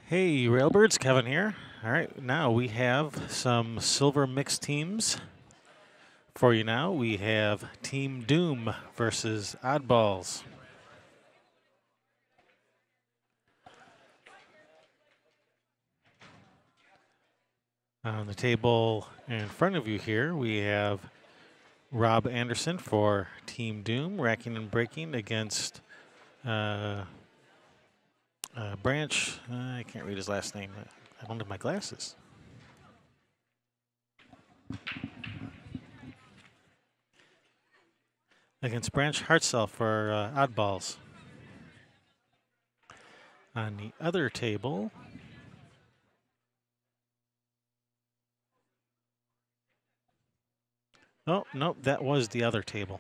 Hey, Railbirds, Kevin here. All right, now we have some silver mixed teams for you now. We have Team Doom versus Oddballs. On the table in front of you here, we have Rob Anderson for Team Doom, racking and breaking against Branch. I can't read his last name. I don't have my glasses. Against Branch Hartzell for Oddballs. On the other table, oh, nope, that was the other table.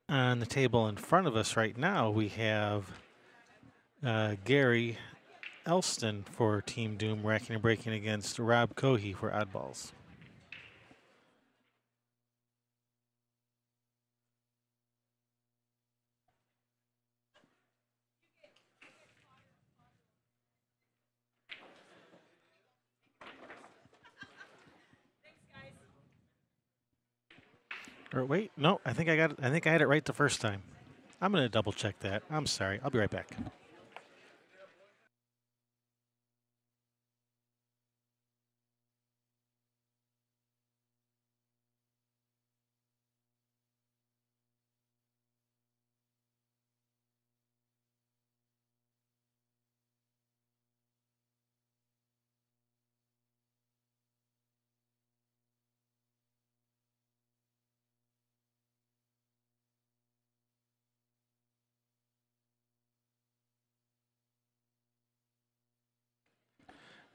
On the table in front of us right now, we have Gary Elston for Team Doom, racking and breaking against Rob Cohey for Oddballs. Or wait, no, I think I got it. I think I had it right the first time. I'm going to double check that. I'm sorry. I'll be right back.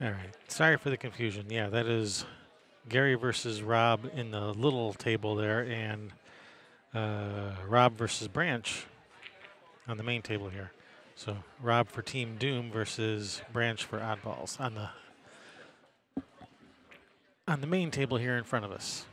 All right. Sorry for the confusion. Yeah, that is Gary versus Rob in the little table there, and Rob versus Branch on the main table here. So Rob for Team Doom versus Branch for Oddballs on the main table here in front of us.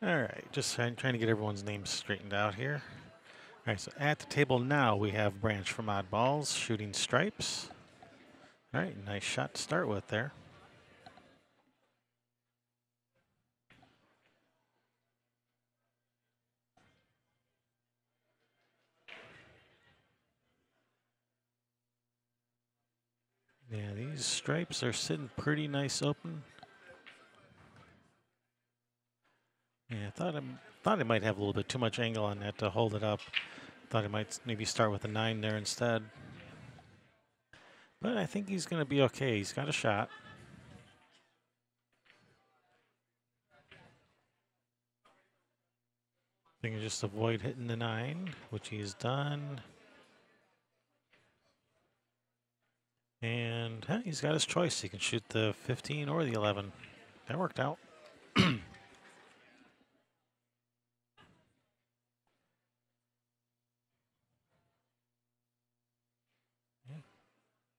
All right, just trying to get everyone's names straightened out here. All right, so at the table now we have Branch from Oddballs shooting stripes. All right, nice shot to start with there. Yeah, these stripes are sitting pretty nice open. Yeah, I thought I might have a little bit too much angle on that to hold it up. Thought I might maybe start with a 9 there instead. But I think he's going to be okay. He's got a shot. I think just avoid hitting the 9, which he's done. And he's got his choice. He can shoot the 15 or the 11. That worked out.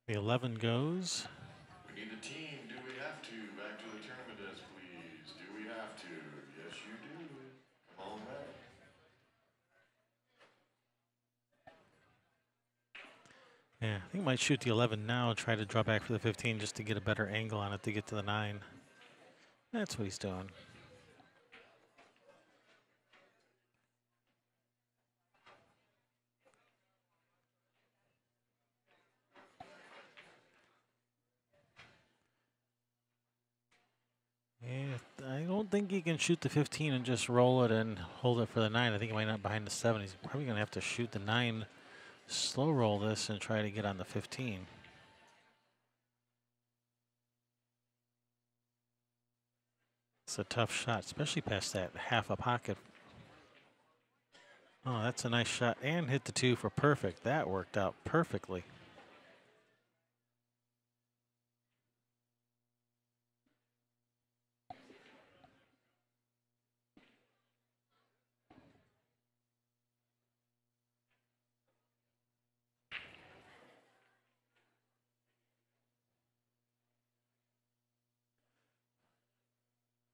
The 11 goes. We need a team. Do we have to? Back to the tournament desk, please. Do we have to? Yes, you do. Come on back. Yeah, I think he might shoot the 11 now and try to draw back for the 15 just to get a better angle on it to get to the 9. That's what he's doing. don't think he can shoot the 15 and just roll it and hold it for the 9. I think he might not behind the 7. He's probably going to have to shoot the 9, slow roll this, and try to get on the 15. It's a tough shot, especially past that half a pocket. Oh, that's a nice shot. And hit the 2 for perfect. That worked out perfectly.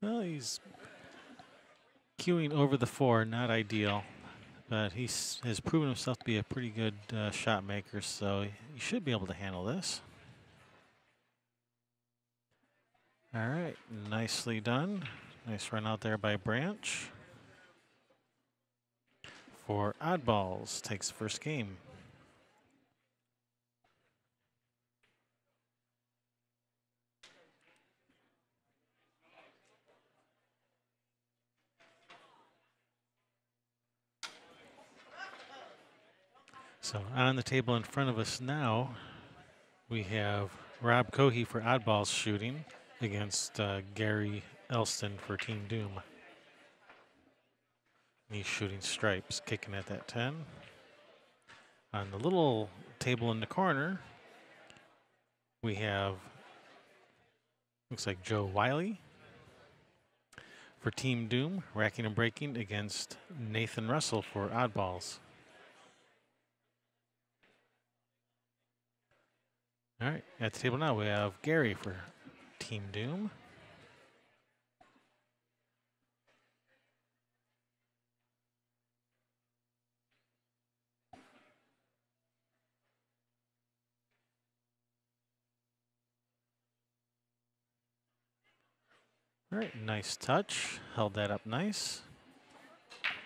Well, he's queuing over the 4, not ideal. But he has proven himself to be a pretty good shot maker, so he should be able to handle this. All right, nicely done. Nice run out there by Branch. For Oddballs, takes the first game. So on the table in front of us now, we have Rob Cohey for Oddballs shooting against Gary Elston for Team Doom. He's shooting stripes, kicking at that 10. On the little table in the corner, we have, looks like Joe Wiley for Team Doom, racking and breaking against Nathan Russell for Oddballs. All right, at the table now we have Gary for Team Doom. All right, nice touch, held that up nice.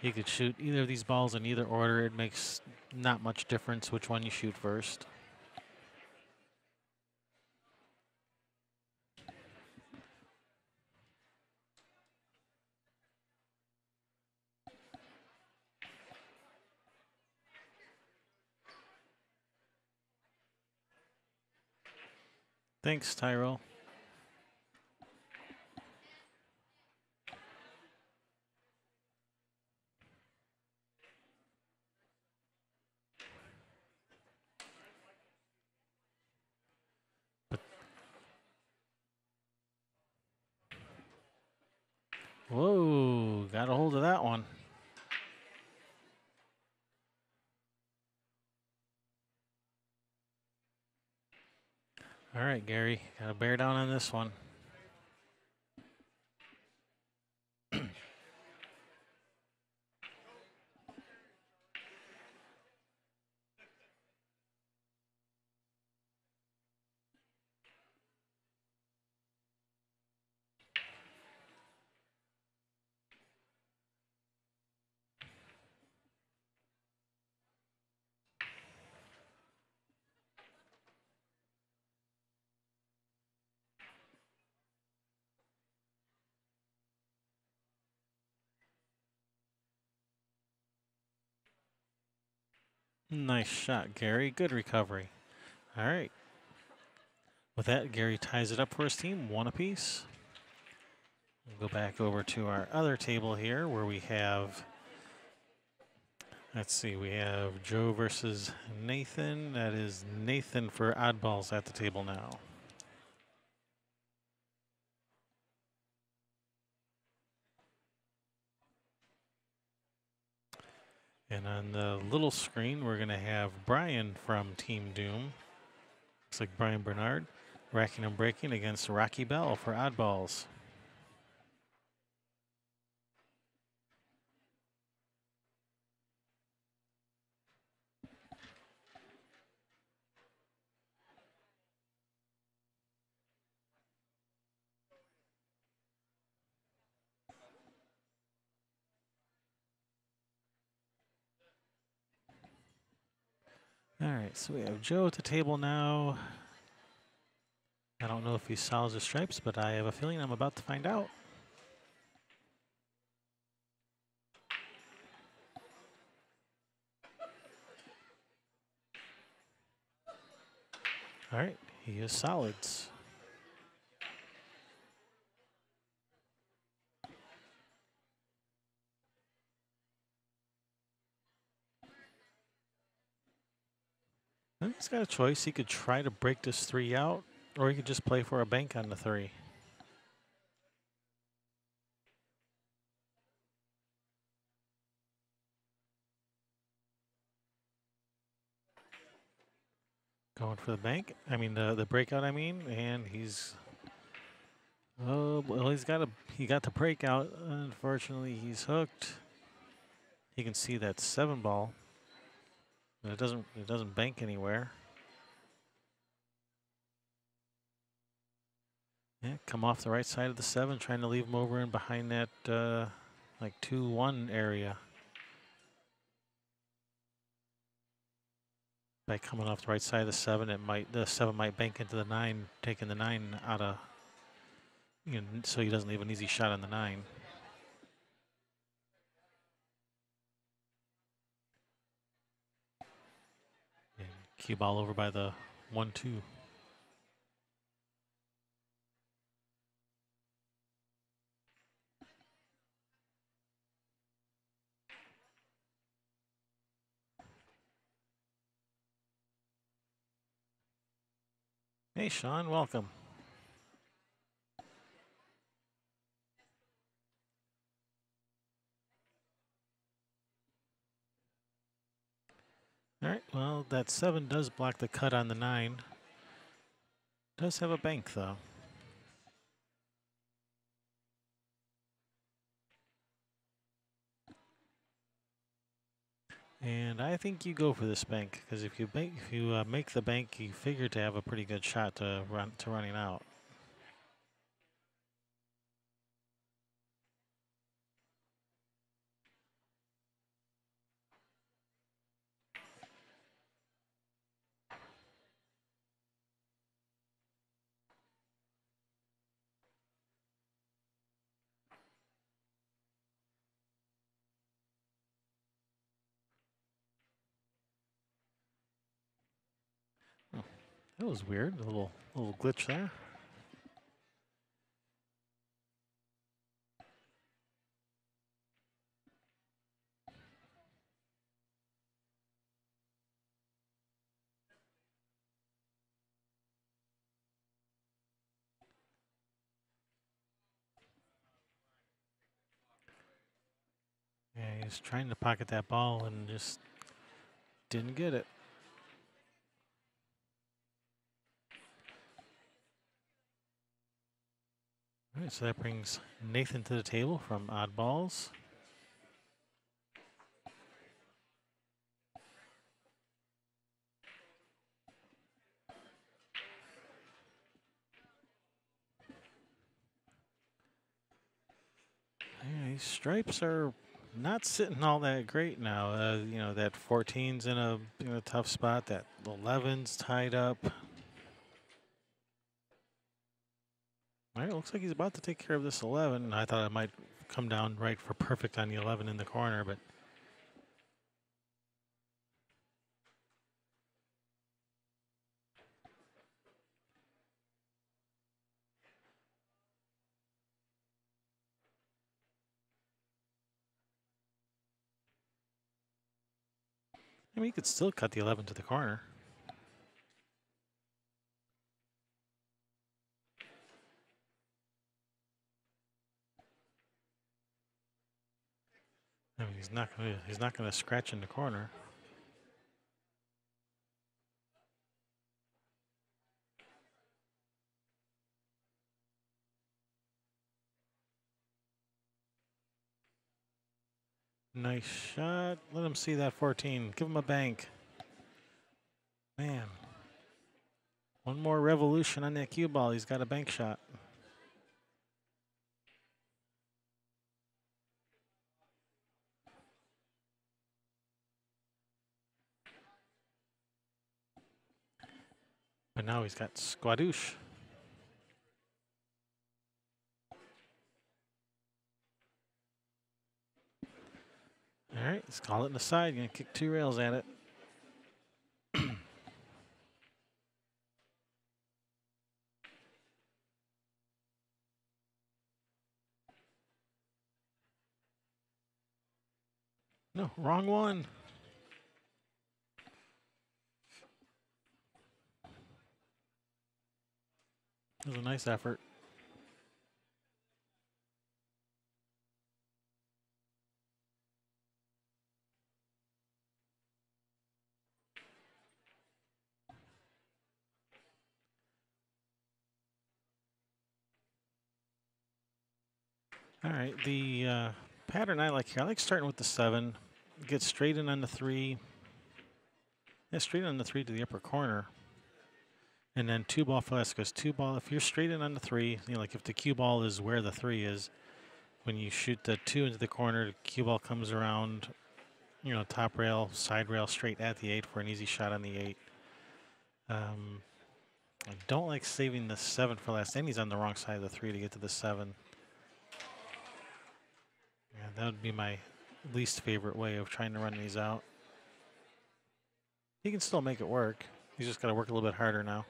You could shoot either of these balls in either order. It makes not much difference which one you shoot first. Thanks, Tyrell. Whoa, got a hold of that one. All right, Gary, gotta bear down on this one. Nice shot, Gary. Good recovery. All right. With that, Gary ties it up for his team, 1 apiece. We'll go back over to our other table here where we have, let's see, we have Joe versus Nathan. That is Nathan for Oddballs at the table now. And on the little screen, we're going to have Brian from Team Doom. Looks like Brian Bernard, racking and breaking against Rocky Bell for Oddballs. All right, so we have Joe at the table now. I don't know if he solves the stripes, but I have a feeling I'm about to find out. All right, he is solids. And he's got a choice. He could try to break this 3 out, or he could just play for a bank on the 3. Going for the bank. I mean the breakout. I mean, and he's oh well. He got the breakout. Unfortunately, he's hooked. He can see that 7 ball, but it doesn't bank anywhere. Yeah, come off the right side of the 7, trying to leave him over in behind that like 2-1 area. By coming off the right side of the 7, the 7 might bank into the 9, taking the 9 out of, so he doesn't leave an easy shot on the 9. And cue ball over by the 1-2. Hey, Sean, welcome. All right, well, that 7 does block the cut on the 9. Does have a bank, though. And I think you go for this bank, because if you make the bank, you figure to have a pretty good shot to running out. Oh, that was weird. A little glitch there. Yeah, he's trying to pocket that ball and just didn't get it. All right, so that brings Nathan to the table from Oddballs. Yeah, these stripes are not sitting all that great now. That 14's in a tough spot. That 11's tied up. All right, looks like he's about to take care of this 11. I thought it might come down right for perfect on the 11 in the corner, but I mean, he could still cut the 11 to the corner. I mean, he's not gonna scratch in the corner. Nice shot. Let him see that 14. Give him a bank. Man. One more revolution on that cue ball. He's got a bank shot. But now he's got squadouche. All right, let's call it an aside. Gonna kick 2 rails at it. No, wrong one. That was a nice effort. All right, the pattern I like here, I like starting with the 7, get straight in on the 3, yeah, straight on the 3 to the upper corner, and then 2-ball flash goes 2-ball. If you're straight in on the 3, you know, like if the cue ball is where the 3 is, when you shoot the 2 into the corner, the cue ball comes around, you know, top rail, side rail, straight at the 8 for an easy shot on the 8. I don't like saving the 7 for last, and he's on the wrong side of the 3 to get to the 7. Yeah, that would be my least favorite way of trying to run these out. He can still make it work. He's just got to work a little bit harder now.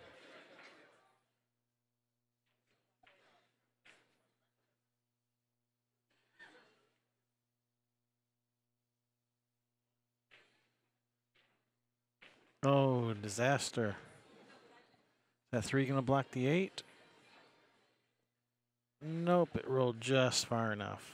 Oh, disaster. Is that 3 going to block the 8? Nope, it rolled just far enough.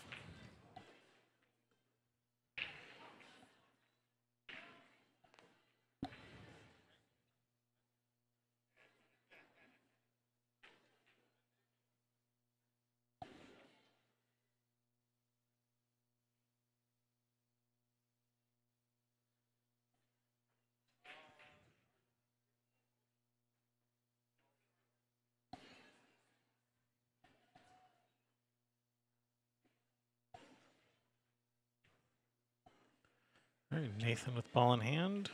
All right, Nathan with ball in hand.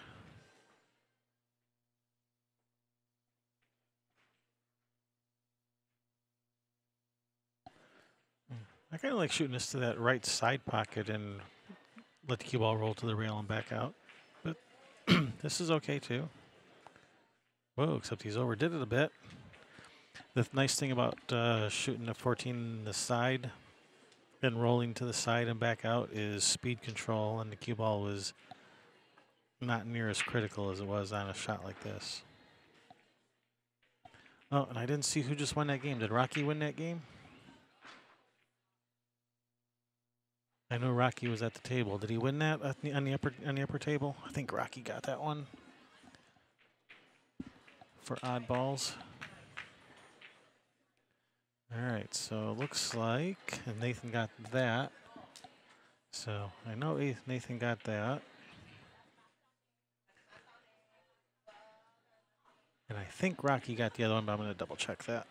I kind of like shooting this to that right side pocket and let the cue ball roll to the rail and back out. But this is okay too. Whoa, except he's overdid it a bit. The nice thing about shooting a 14 in the side and rolling to the side and back out is speed control, and the cue ball was not near as critical as it was on a shot like this. Oh, and I didn't see who just won that game. Did Rocky win that game? I know Rocky was at the table. Did he win that on the upper table? I think Rocky got that one for Oddballs. All right, so it looks like Nathan got that. So I know Nathan got that. And I think Rocky got the other one, but I'm going to double check that.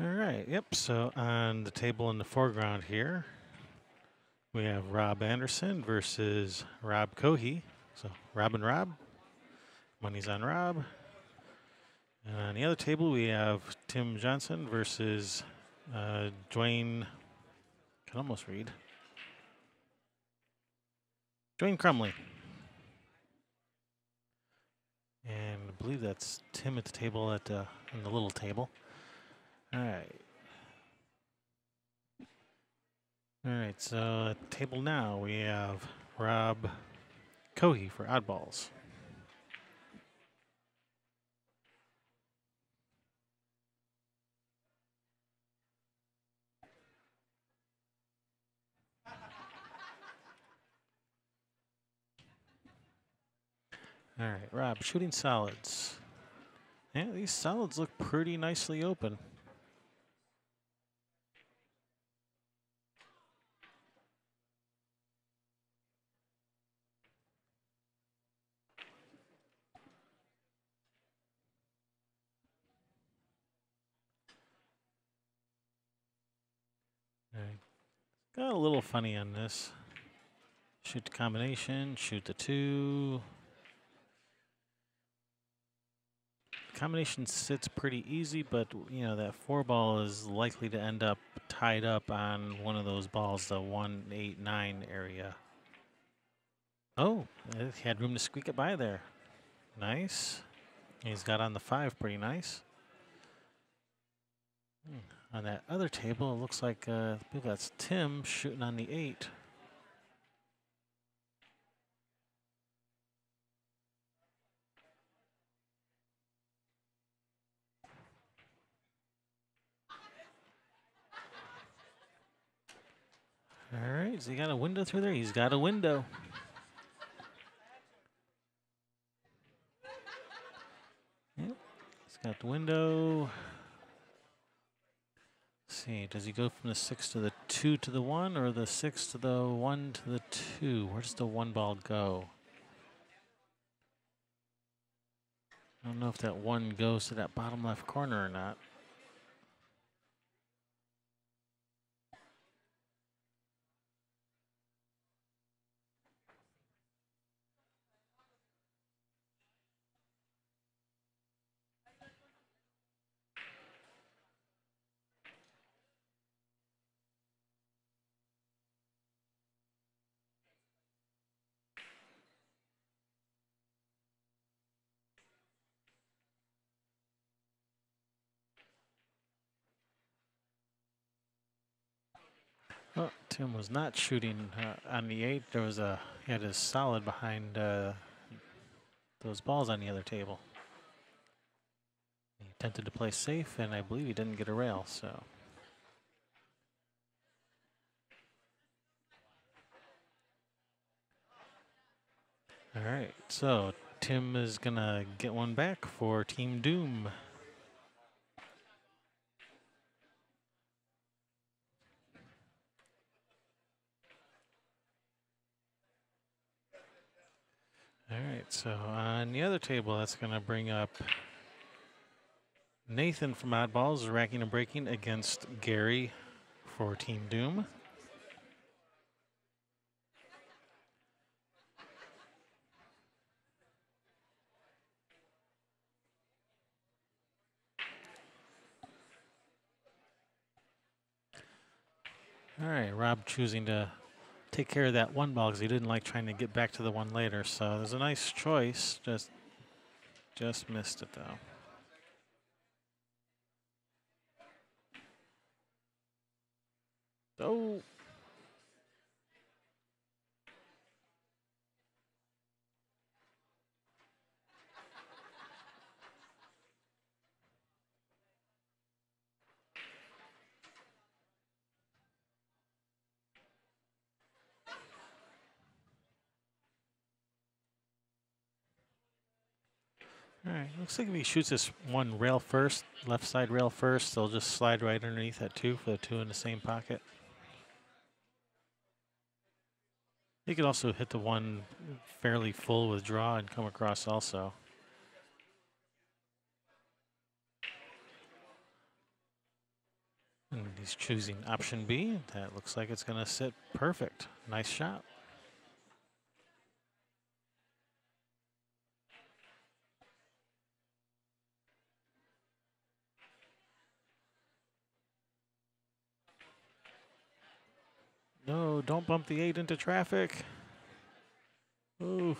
All right, yep. So on the table in the foreground here, we have Rob Anderson versus Rob Cohey. So Rob and Rob. Money's on Rob. And on the other table, we have Tim Johnson versus Dwayne. Can almost read. Dwayne Crumley. And I believe that's Tim at the table on the little table. All right. All right. So at the table now, we have Rob Cohey for Oddballs. All right, Rob, shooting solids. Yeah, these solids look pretty nicely open. All right. Got a little funny on this. Shoot the combination, shoot the two. Combination sits pretty easy, but you know that 4 ball is likely to end up tied up on one of those balls, the 1, 8, 9 area. Oh, it had room to squeak it by there. Nice. He's got on the 5 pretty nice. On that other table, it looks like I believe that's Tim shooting on the 8. All right, has he got a window through there? He's got a window. Yep, he's got the window. Let's see, does he go from the 6 to the 2 to the 1, or the 6 to the 1 to the 2? Where does the 1 ball go? I don't know if that 1 goes to that bottom left corner or not. Oh, Tim was not shooting on the 8. He had his solid behind those balls on the other table. He attempted to play safe, and I believe he didn't get a rail, so. All right, so Tim is going to get one back for Team Doom. All right, so on the other table, that's going to bring up Nathan from Oddballs, racking and breaking against Gary for Team Doom. All right, Rob choosing to take care of that 1 ball because he didn't like trying to get back to the 1 later. So there's a nice choice. Just missed it though. Oh. All right, looks like if he shoots this 1 rail first, left side rail first, they'll just slide right underneath that 2 for the 2 in the same pocket. He could also hit the 1 fairly full with draw and come across also. And he's choosing option B. That looks like it's going to sit perfect. Nice shot. No, don't bump the 8 into traffic. Oof.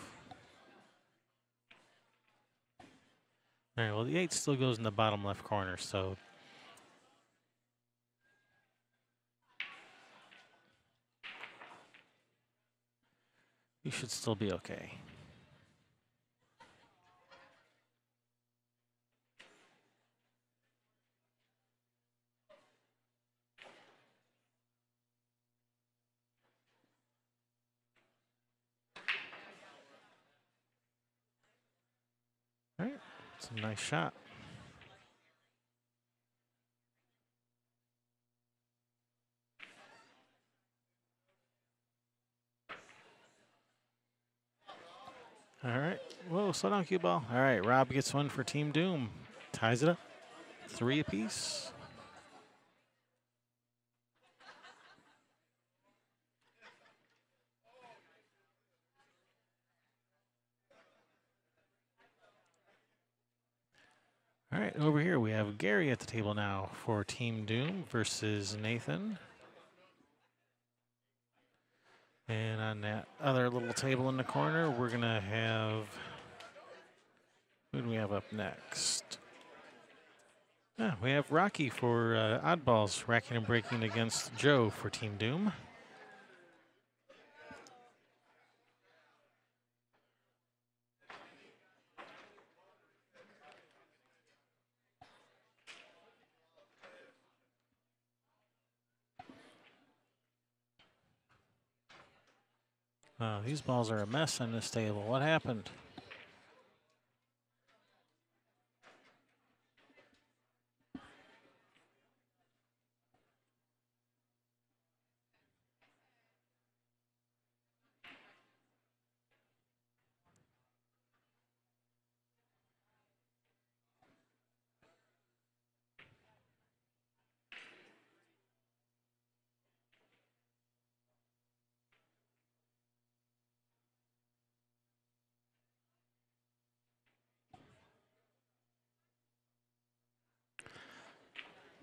All right, well, the 8 still goes in the bottom left corner, so you should still be okay. All right, it's a nice shot. All right. Whoa, slow down, cue ball. All right, Rob gets one for Team Doom. Ties it up. 3 apiece. All right, over here we have Gary at the table now for Team Doom versus Nathan. And on that other little table in the corner, we're going to have... Who do we have up next? Yeah, we have Rocky for Oddballs, racking and breaking against Joe for Team Doom. These balls are a mess on this table. What happened?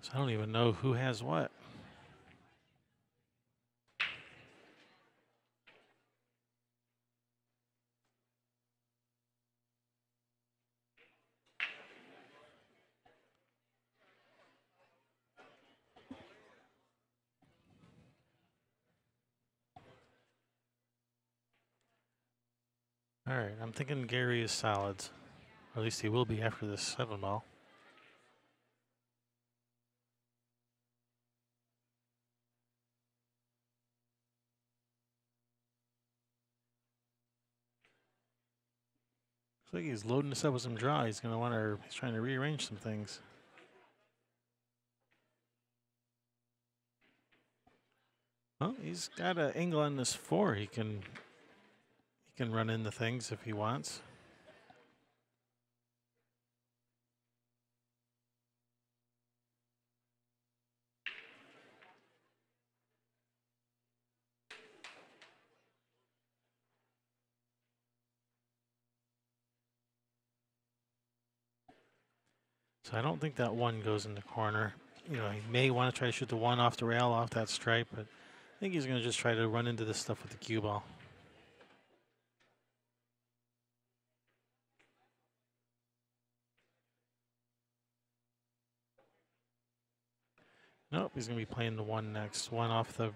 So I don't even know who has what. All right, I'm thinking Gary is solids. Or at least he will be after this 7 ball. Looks like he's loading this up with some draw. He's going to want to, he's trying to rearrange some things. Well, he's got an angle on this 4. He can run into things if he wants. So I don't think that 1 goes in the corner. You know, he may want to try to shoot the 1 off the rail, off that stripe, but I think he's going to just try to run into this stuff with the cue ball. Nope, he's going to be playing the 1 next. 1 off the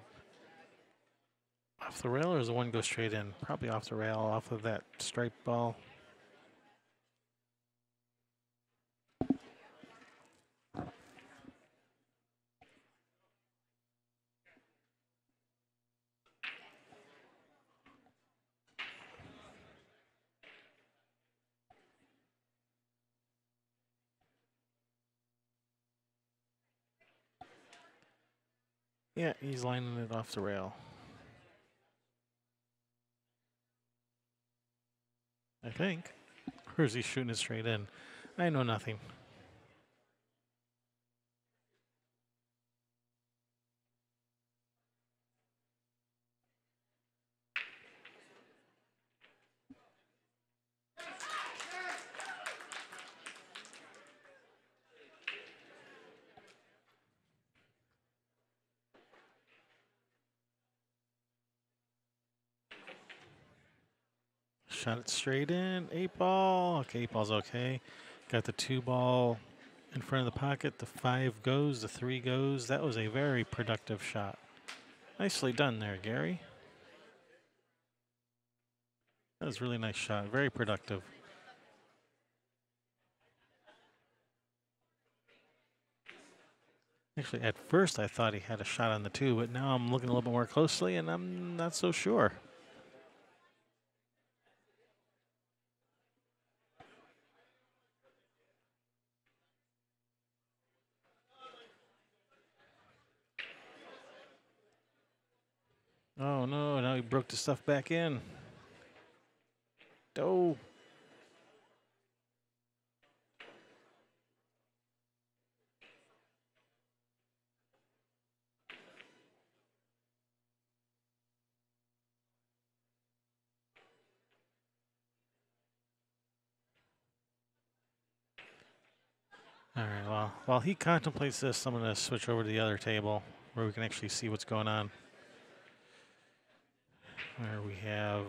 rail, or does the 1 go straight in? Probably off the rail, off of that stripe ball. Yeah, he's lining it off the rail. I think. Or is he shooting it straight in? I know nothing. shot it straight in. 8-ball. Okay, 8-ball's okay. Got the 2-ball in front of the pocket. The 5 goes. The 3 goes. That was a very productive shot. Nicely done there, Gary. That was a really nice shot. Very productive. Actually, at first I thought he had a shot on the 2, but now I'm looking a little bit more closely and I'm not so sure. Oh no, now he broke the stuff back in. Oh. All right, well, while he contemplates this, I'm going to switch over to the other table where we can actually see what's going on. Where we have,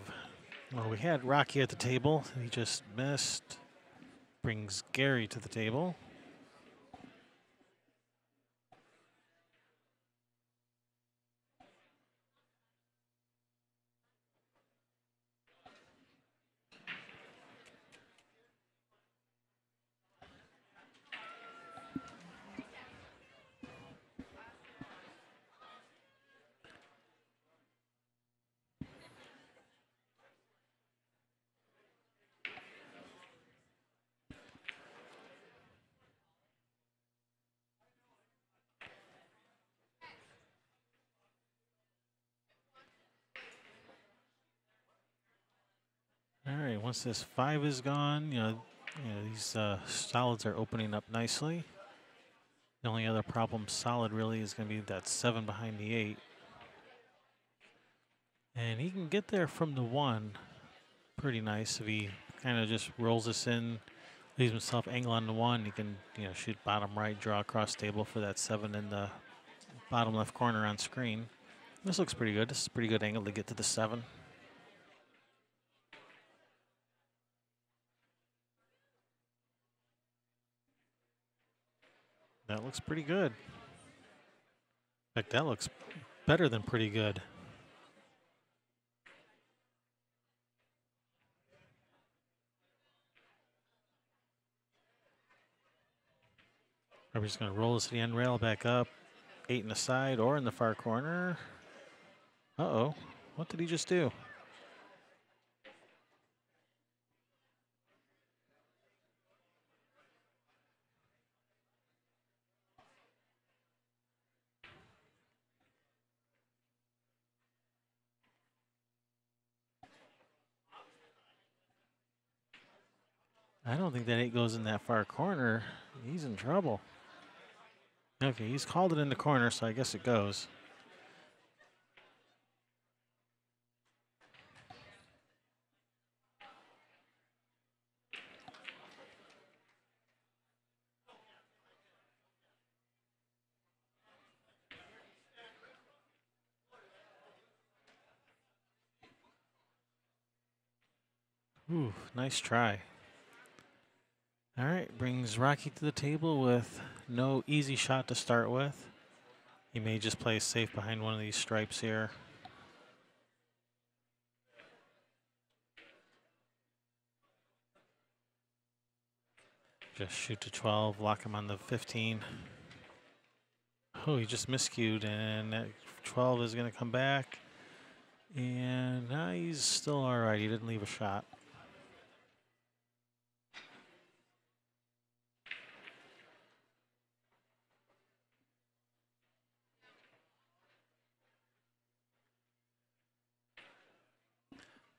well, we had Rocky at the table. He just missed. Brings Gary to the table. All right, once this 5 is gone, these solids are opening up nicely. The only other problem solid really is going to be that 7 behind the 8. And he can get there from the 1 pretty nice if he kind of just rolls this in, leaves himself angle on the 1. He can, shoot bottom right, draw across table for that 7 in the bottom left corner on screen. This looks pretty good. This is a pretty good angle to get to the 7. That looks pretty good. In fact, that looks better than pretty good. Are we just going to roll this to the end rail, back up, 8 in the side or in the far corner? Uh-oh. What did he just do? I don't think that 8 goes in that far corner. He's in trouble. Okay, he's called it in the corner, so I guess it goes. Ooh, nice try. All right, brings Rocky to the table with no easy shot to start with. He may just play safe behind one of these stripes here. Just shoot to 12, lock him on the 15. Oh, he just miscued, and that 12 is going to come back. And he's still all right. He didn't leave a shot.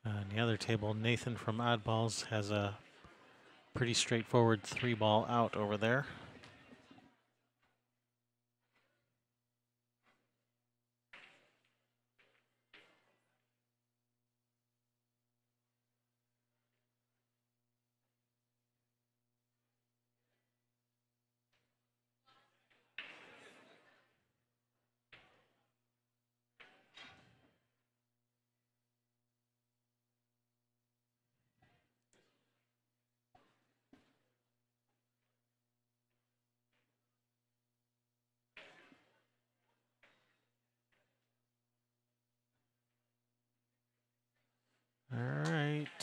On the other table, Nathan from Oddballs has a pretty straightforward 3-ball out over there.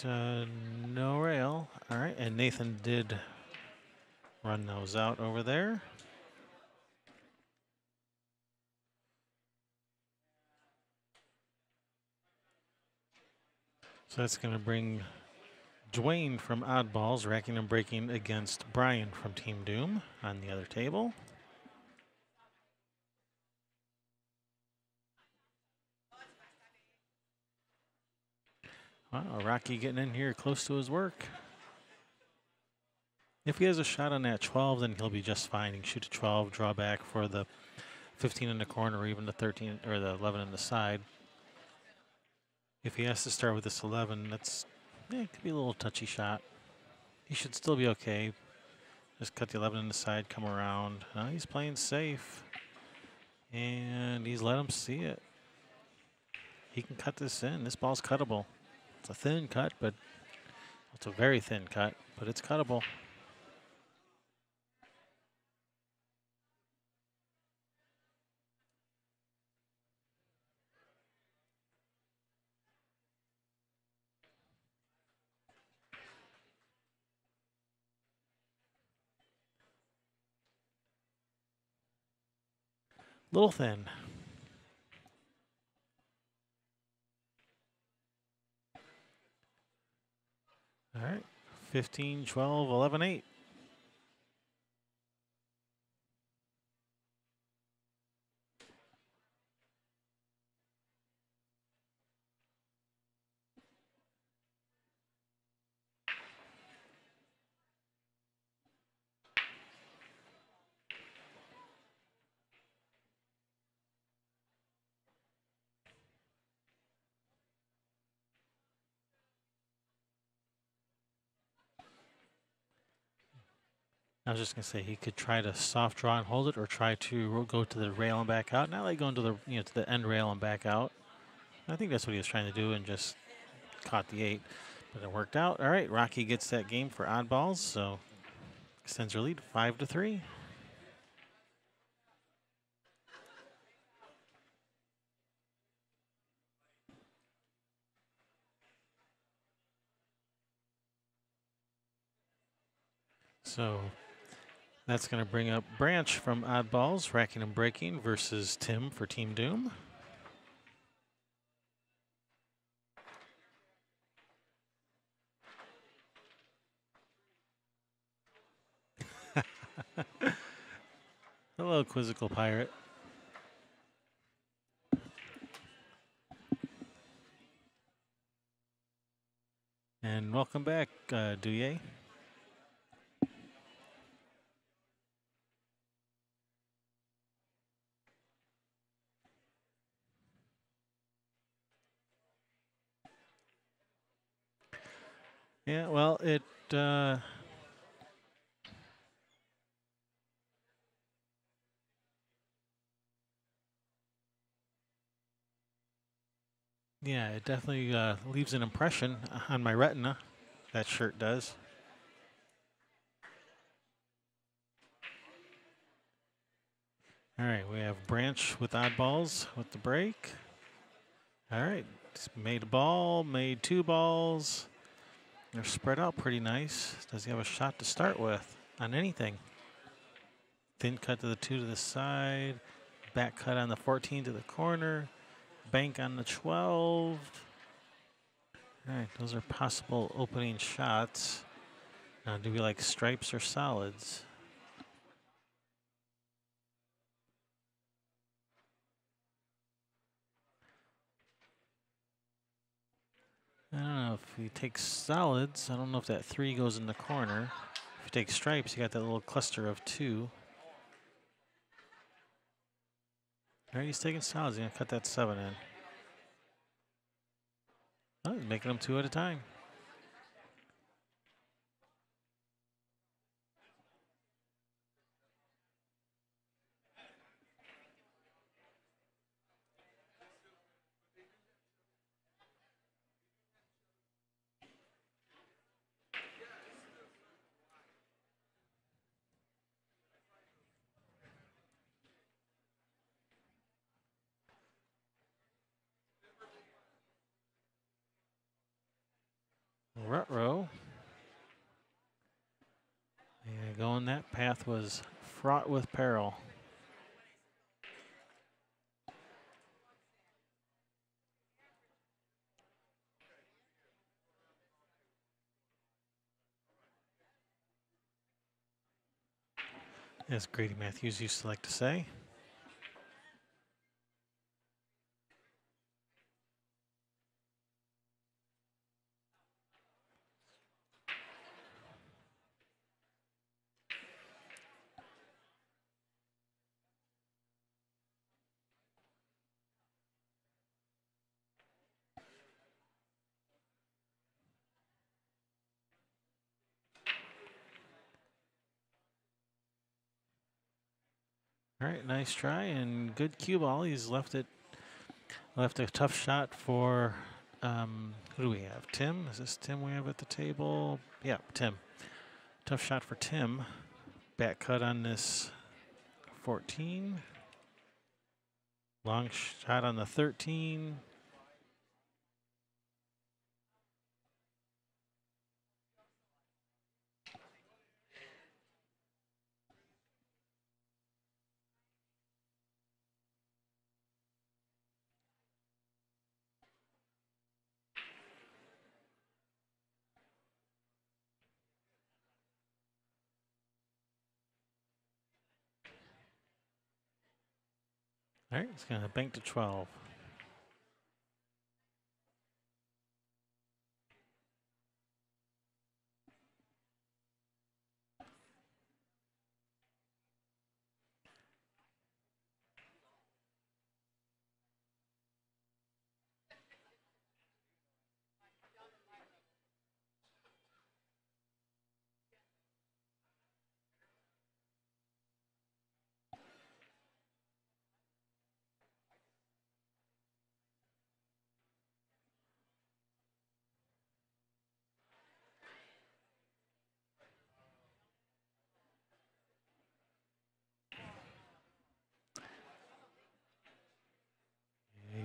no rail. All right, and Nathan did run those out over there. So that's going to bring Dwayne from Oddballs racking and breaking against Brian from Team Doom on the other table. Wow, Rocky getting in here close to his work. If he has a shot on that 12, then he'll be just fine. He can shoot a 12, draw back for the 15 in the corner, or even the 13 or the 11 in the side. If he has to start with this 11, that's it could be a little touchy shot. He should still be okay. Just cut the 11 in the side, come around. He's playing safe, and he's let him see it. He can cut this in. This ball's cuttable. It's a thin cut, but it's a very thin cut, but it's cuttable. Little thin. All right, 15, 12, 11, 8. I was just gonna say he could try to soft draw and hold it, or try to go to the rail and back out. Not like going to the to the end rail and back out. I think that's what he was trying to do, and just caught the 8, but it worked out. All right, Rocky gets that game for Oddballs, so extends her lead 5-3. So that's going to bring up Branch from Oddballs, racking and breaking, versus Tim for Team Doom. Hello, Quizzical Pirate. And welcome back, Douye. Yeah, well, yeah, it definitely leaves an impression on my retina. That shirt does. All right, we have Branch with Oddballs with the break. All right, just made a ball, made 2 balls. They're spread out pretty nice. Does he have a shot to start with on anything? Thin cut to the 2 to the side. Back cut on the 14 to the corner. Bank on the 12. All right, those are possible opening shots. Now, do we like stripes or solids? I don't know. If we take solids, I don't know if that 3 goes in the corner. If you take stripes, you got that little cluster of 2. All right, he's taking solids. He's going to cut that 7 in. Oh, he's making them 2 at a time. Ruh-roh. And going that path was fraught with peril. As Grady Matthews used to like to say. All right, nice try and good cue ball. He's left a tough shot for who do we have? Tim? Is this Tim we have at the table? Yeah, Tim. Tough shot for Tim. Back cut on this 14. Long shot on the 13. All right, he's going to bank to 12.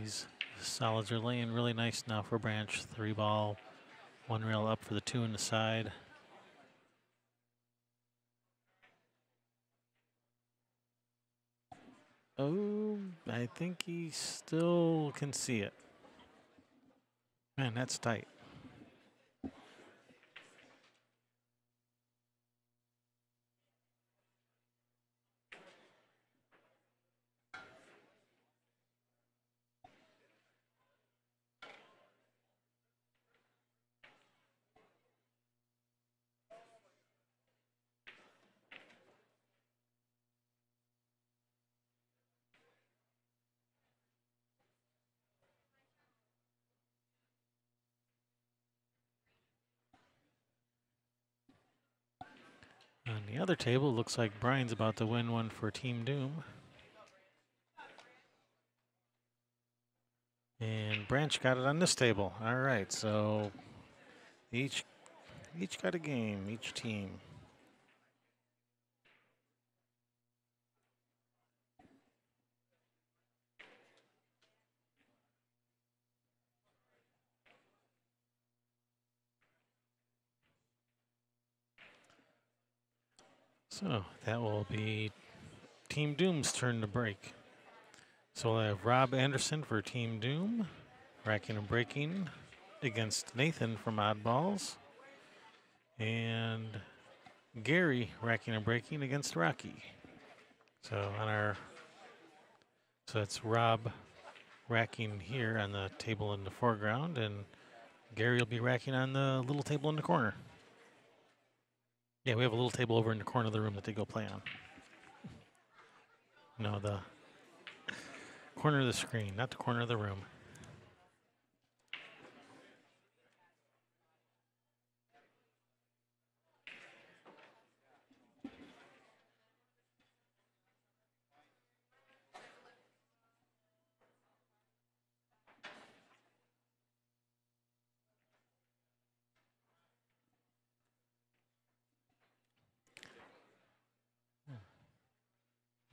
These solids are laying really nice now for Branch. 3 ball, 1 rail up for the 2 in the side. Oh, I think he still can see it. Man, that's tight. On the other table, looks like Brian's about to win one for Team Doom. And Branch got it on this table. All right, so each got a game, each team. So that will be Team Doom's turn to break. So we'll have Rob Anderson for Team Doom, racking and breaking against Nathan from Oddballs, and Gary racking and breaking against Rocky. So that's Rob racking here on the table in the foreground, and Gary will be racking on the little table in the corner. Yeah, we have a little table over in the corner of the room that they go play on. No, the corner of the screen, not the corner of the room.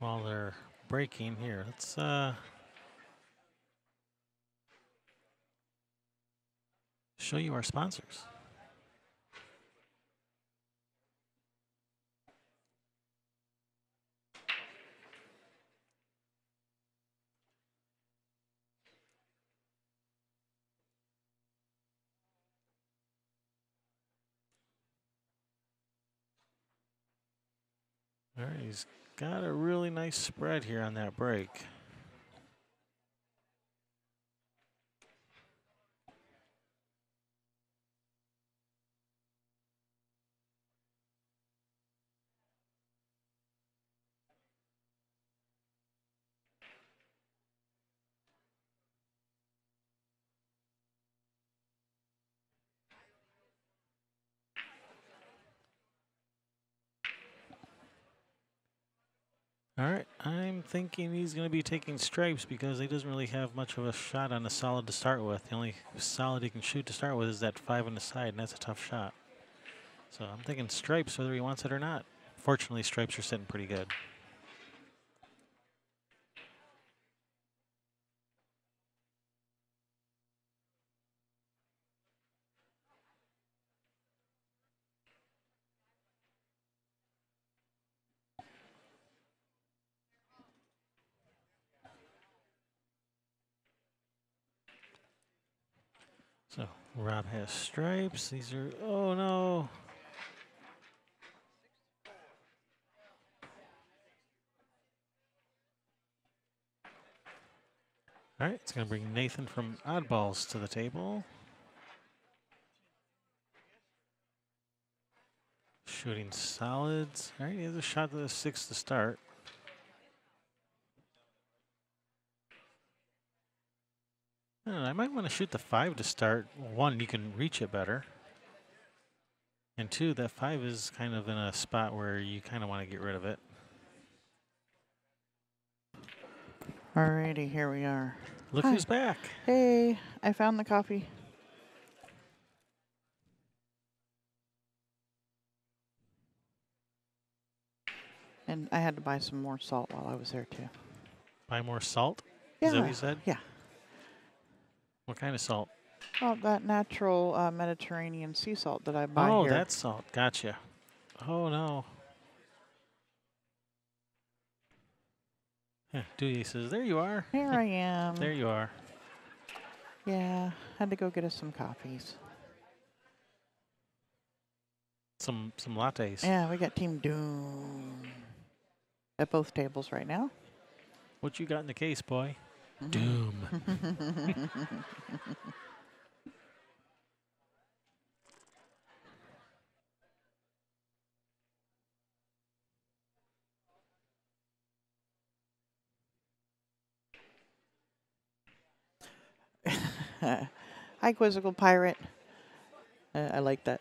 While they're breaking here, let's show you our sponsors. All right, he's got a really nice spread here on that break. All right, I'm thinking he's going to be taking stripes because he doesn't really have much of a shot on the solid to start with. The only solid he can shoot to start with is that 5 on the side, and that's a tough shot. So I'm thinking stripes whether he wants it or not. Fortunately, stripes are sitting pretty good. So Rob has stripes. These are, oh no. All right, it's going to bring Nathan from Oddballs to the table. Shooting solids. All right, he has a shot to the 6 to start. I don't know, I might want to shoot the 5 to start. 1, you can reach it better. And 2, that 5 is kind of in a spot where you kind of want to get rid of it. Alrighty, here we are. Look Hi. who's back. Hey, I found the coffee. And I had to buy some more salt while I was there too. Buy more salt? Yeah. Is that what you said? Yeah. What kind of salt? Oh, that natural Mediterranean sea salt that I buy Oh, here. that salt. Gotcha. Oh, no. Yeah, Dewey says, there you are. Here I am. There you are. Yeah, had to go get us some coffees. Some lattes. Yeah, we got Team Doom at both tables right now. What you got in the case, boy? Doom. Hi, Quizzical Pirate. I like that.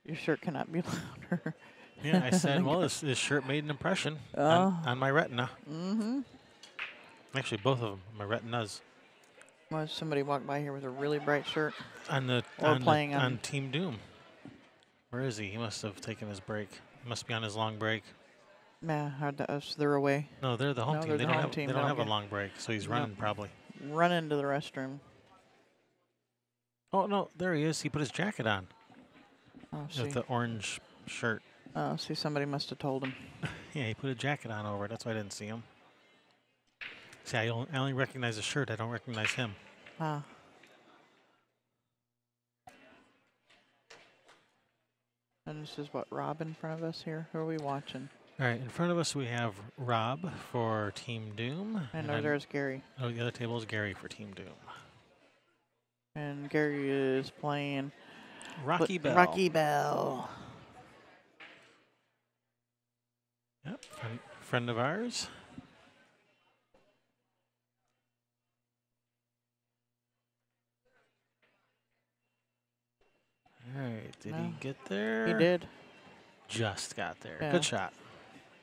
Your shirt cannot be louder. Yeah, I said, well, this shirt made an impression on my retina. Mm-hmm. Actually, both of them, my retinas. Was somebody walked by here with a really bright shirt? On Team Doom. Where is he? He must have taken his break. He must be on his long break. Yeah, they're away. No, they're the home team. They're They the don't home have team. they don't have a long break, so he's running probably. Run into the restroom. Oh no, there he is. He put his jacket on Oh, see. with the orange shirt. Oh, see, somebody must have told him. Yeah, he put a jacket on over it. That's why I didn't see him. See, I only recognize the shirt. I don't recognize him. Ah. And this is what, Rob in front of us here? Who are we watching? All right, in front of us we have Rob for Team Doom. And there's Gary. Oh, the other table is Gary for Team Doom. And Gary is playing Rocky Bell. Rocky Bell. Yep, friend of ours. All right, did he get there? He did. Just got there. Yeah. Good shot.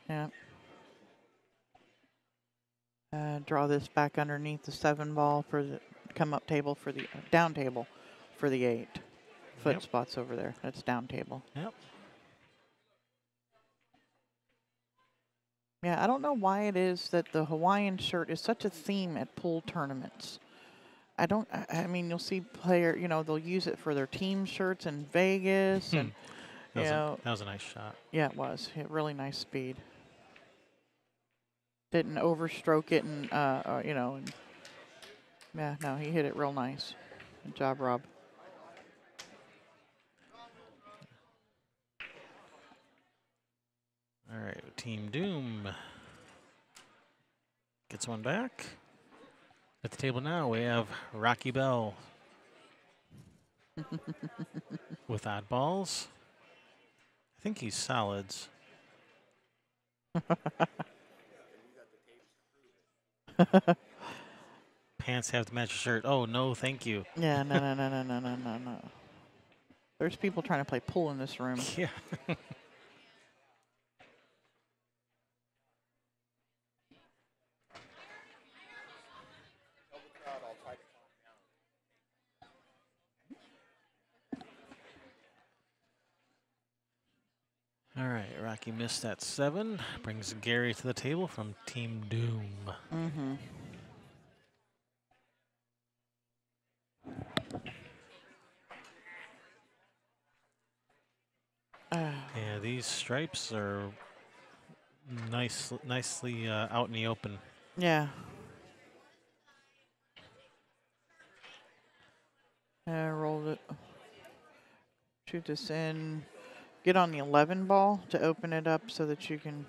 Yeah. Draw this back underneath the 7 ball for the come up table for the down table for the 8 foot spots over there. That's down table. Yep. Yeah, I don't know why it is that the Hawaiian shirt is such a theme at pool tournaments. I mean, you'll see they'll use it for their team shirts in Vegas. And, that was a nice shot. Yeah, it was. Really nice speed. Didn't overstroke it and, yeah, no, he hit it real nice. Good job, Rob. Team Doom gets one back. At the table now, we have Rocky Bell with Oddballs. I think he's solids. Pants have to match a shirt. Oh, no, thank you. Yeah, no. There's people trying to play pool in this room. Yeah. All right, Rocky missed that 7. Brings Gary to the table from Team Doom. Mm-hmm. Yeah, these stripes are nicely out in the open. Yeah. Rolled it. Shoot this in. Get on the 11 ball to open it up so that you can,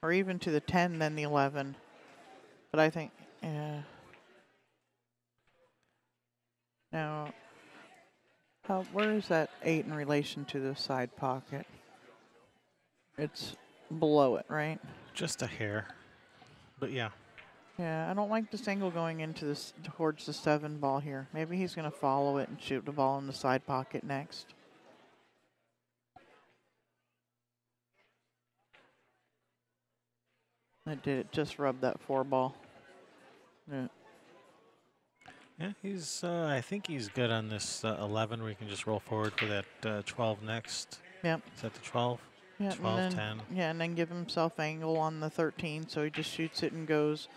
or even to the 10, then the 11. But I think, yeah. Now, where is that 8 in relation to the side pocket? It's below it, right? Just a hair, but yeah. Yeah, I don't like this angle going into this towards the 7 ball here. Maybe he's going to follow it and shoot the ball in the side pocket next. I did it. Just rubbed that 4 ball. Yeah. Yeah, he's. I think he's good on this 11 where you can just roll forward for that 12 next. Yep. Is that the 12? Yeah, 12, and then, 10. Yeah, and then give himself angle on the 13, so he just shoots it and goes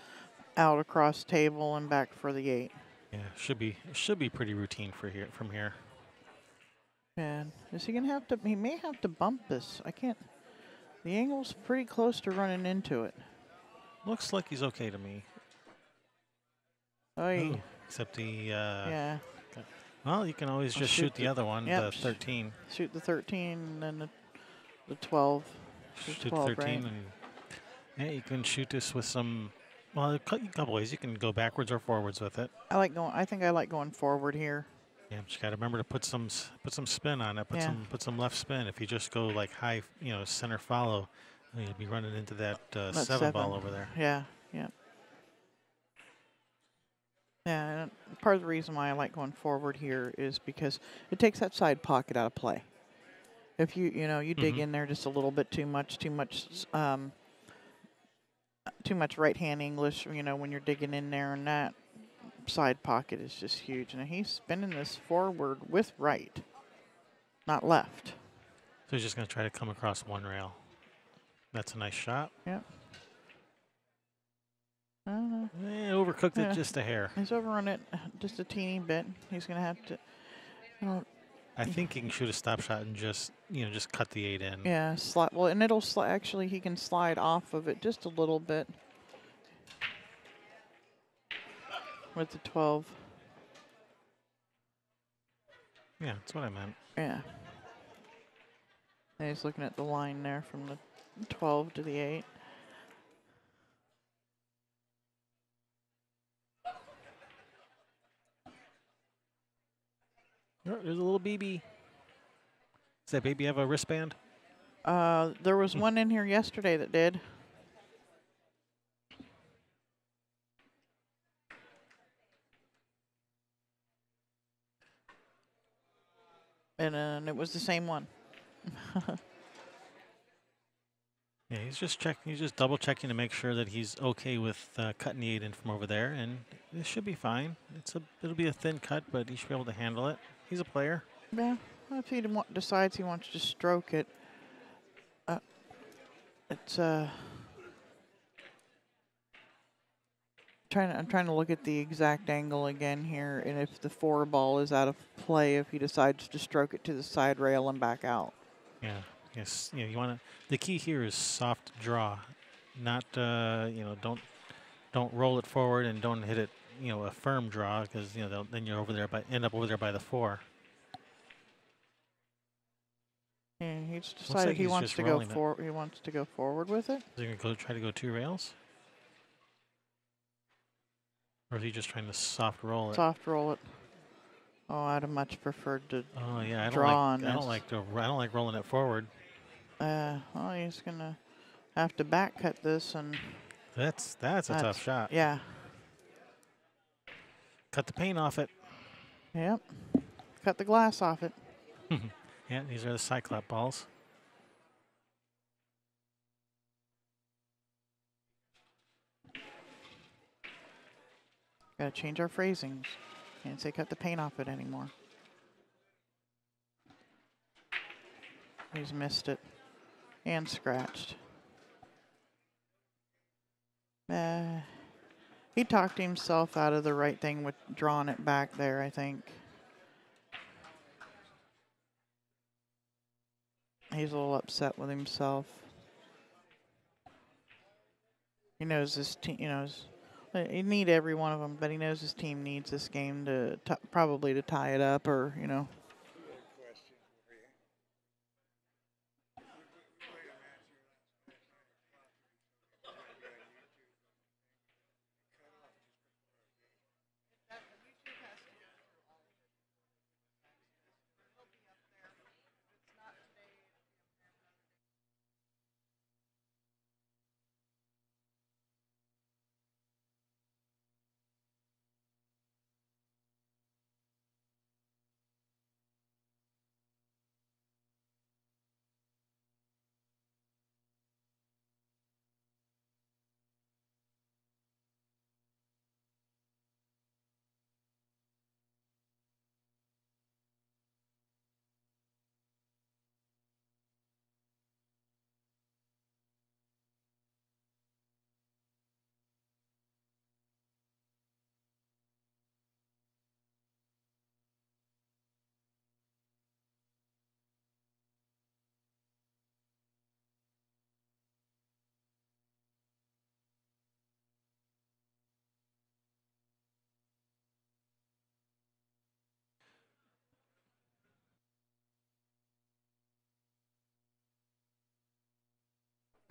out across table and back for the 8. Yeah, should be pretty routine for here from here. And is he gonna have to? He may have to bump this. I can't. The angle's pretty close to running into it. Looks like he's okay to me. Oh, except the. yeah. Well, you can always just shoot the other one, Yep. the 13. Shoot the 13 and then the 12. Shoot 12, 13, right? and yeah, you can shoot this with some. Well, a couple ways. You can go backwards or forwards with it. I think I like going forward here. Yeah, just got to remember to put some spin on it. Yeah. Put some left spin. If you just go like high, center follow, you'll be running into that 7 ball over there. Yeah, yeah. Yeah, and part of the reason why I like going forward here is because it takes that side pocket out of play. If you dig in there just a little bit too much right hand English, when you're digging in there, and that side pocket is just huge. And he's spinning this forward with right, not left. So he's just going to try to come across one rail. That's a nice shot. Yep. Overcooked it just a hair. He's overrun it just a teeny bit. He's going to have to. I think he can shoot a stop shot and just cut the 8 in. Yeah, slide. Well, and it'll actually he can slide off of it just a little bit with the 12. Yeah, that's what I meant. Yeah. And he's looking at the line there from the 12 to the 8. Oh, there's a little BB. Does that baby have a wristband? There was one in here yesterday that did. And it was the same one. Yeah, he's just double checking to make sure that he's okay with cutting the 8 in from over there, and it should be fine. It'll be a thin cut, but he should be able to handle it. He's a player. Yeah, if he decides he wants to stroke it, I'm trying to look at the exact angle again here, and if the 4 ball is out of play, if he decides to stroke it to the side rail and back out. Yeah. Yes. You want to. The key here is soft draw, not don't roll it forward and don't hit it a firm draw, because then you're end up over there by the 4. Yeah, he's decided like he he's wants just to go rolling it. for. He wants to go forward with it. Is he going to try to go 2 rails? Or is he just trying to soft roll it? Soft roll it. Oh, I'd have much preferred to Oh yeah, draw on this. I don't like rolling it forward. Well, he's gonna have to back cut this, and That's a tough shot. Yeah. Cut the paint off it. Yep. Cut the glass off it. Yeah, these are the Cyclop balls. Gotta change our phrasings. Can't say cut the paint off it anymore. He's missed it and scratched. He talked himself out of the right thing with drawing it back there, I think. He's a little upset with himself. He knows his team, he need every one of them, but he knows his team needs this game to probably to tie it up, or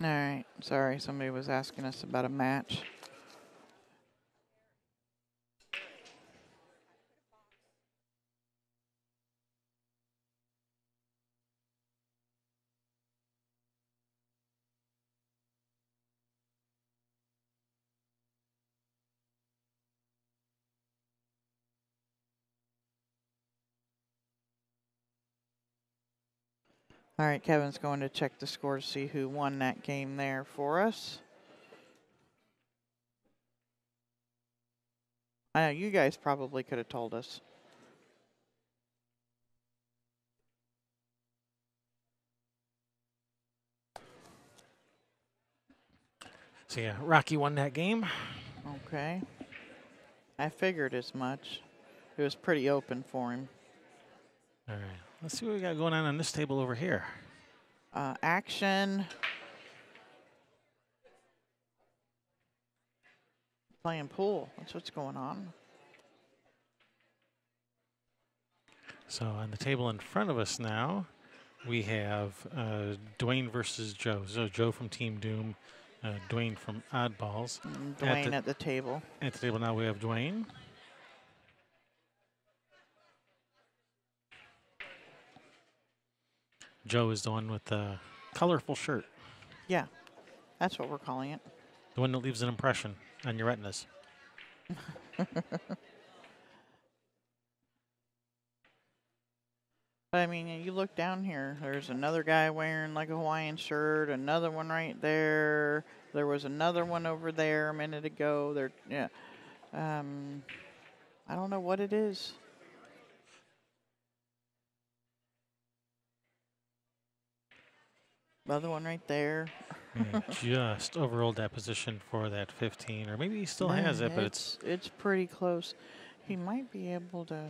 All right. Sorry, somebody was asking us about a match. All right, Kevin's going to check the score to see who won that game there for us. I know you guys probably could have told us. So yeah, Rocky won that game. Okay. I figured as much. It was pretty open for him. All right, let's see what we got going on this table over here. Action. Playing pool. That's what's going on. So on the table in front of us now, we have Dwayne versus Joe. So Joe from Team Doom, Dwayne from Oddballs. Dwayne at the table. At the table now we have Dwayne. Joe is the one with the colorful shirt. Yeah, that's what we're calling it. The one that leaves an impression on your retinas. But I mean, you look down here, there's another guy wearing like a Hawaiian shirt, another one right there. There was another one over there a minute ago. Yeah. I don't know what it is. Another one right there. Just overrolled that position for that 15, or maybe he still has it, but it's pretty close. He might be able to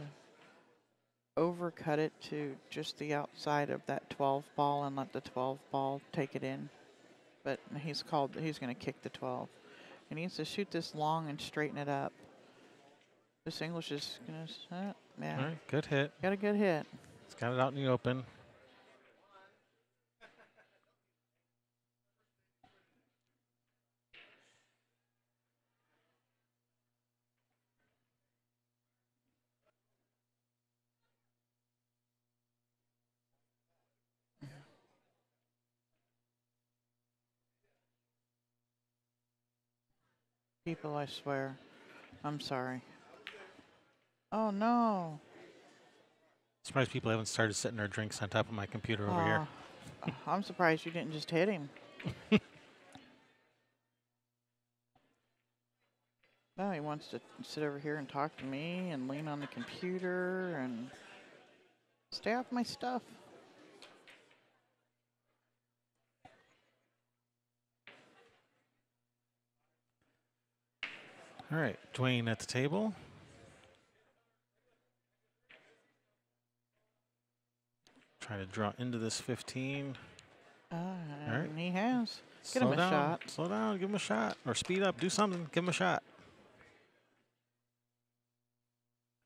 overcut it to just the outside of that 12 ball and let the 12 ball take it in. But he's going to kick the 12. He needs to shoot this long and straighten it up. This English is going to, yeah. All right, good hit. Got a good hit. It's got it out in the open. People, I swear. I'm sorry. Oh, no. Surprised people haven't started setting their drinks on top of my computer over here. I'm surprised you didn't just hit him. No, he wants to sit over here and talk to me and lean on the computer and stay off my stuff. All right, Dwayne at the table. Trying to draw into this 15. All right. He has. Get Slow him a down. shot. Slow down. Give him a shot. Or speed up. Do something. Give him a shot.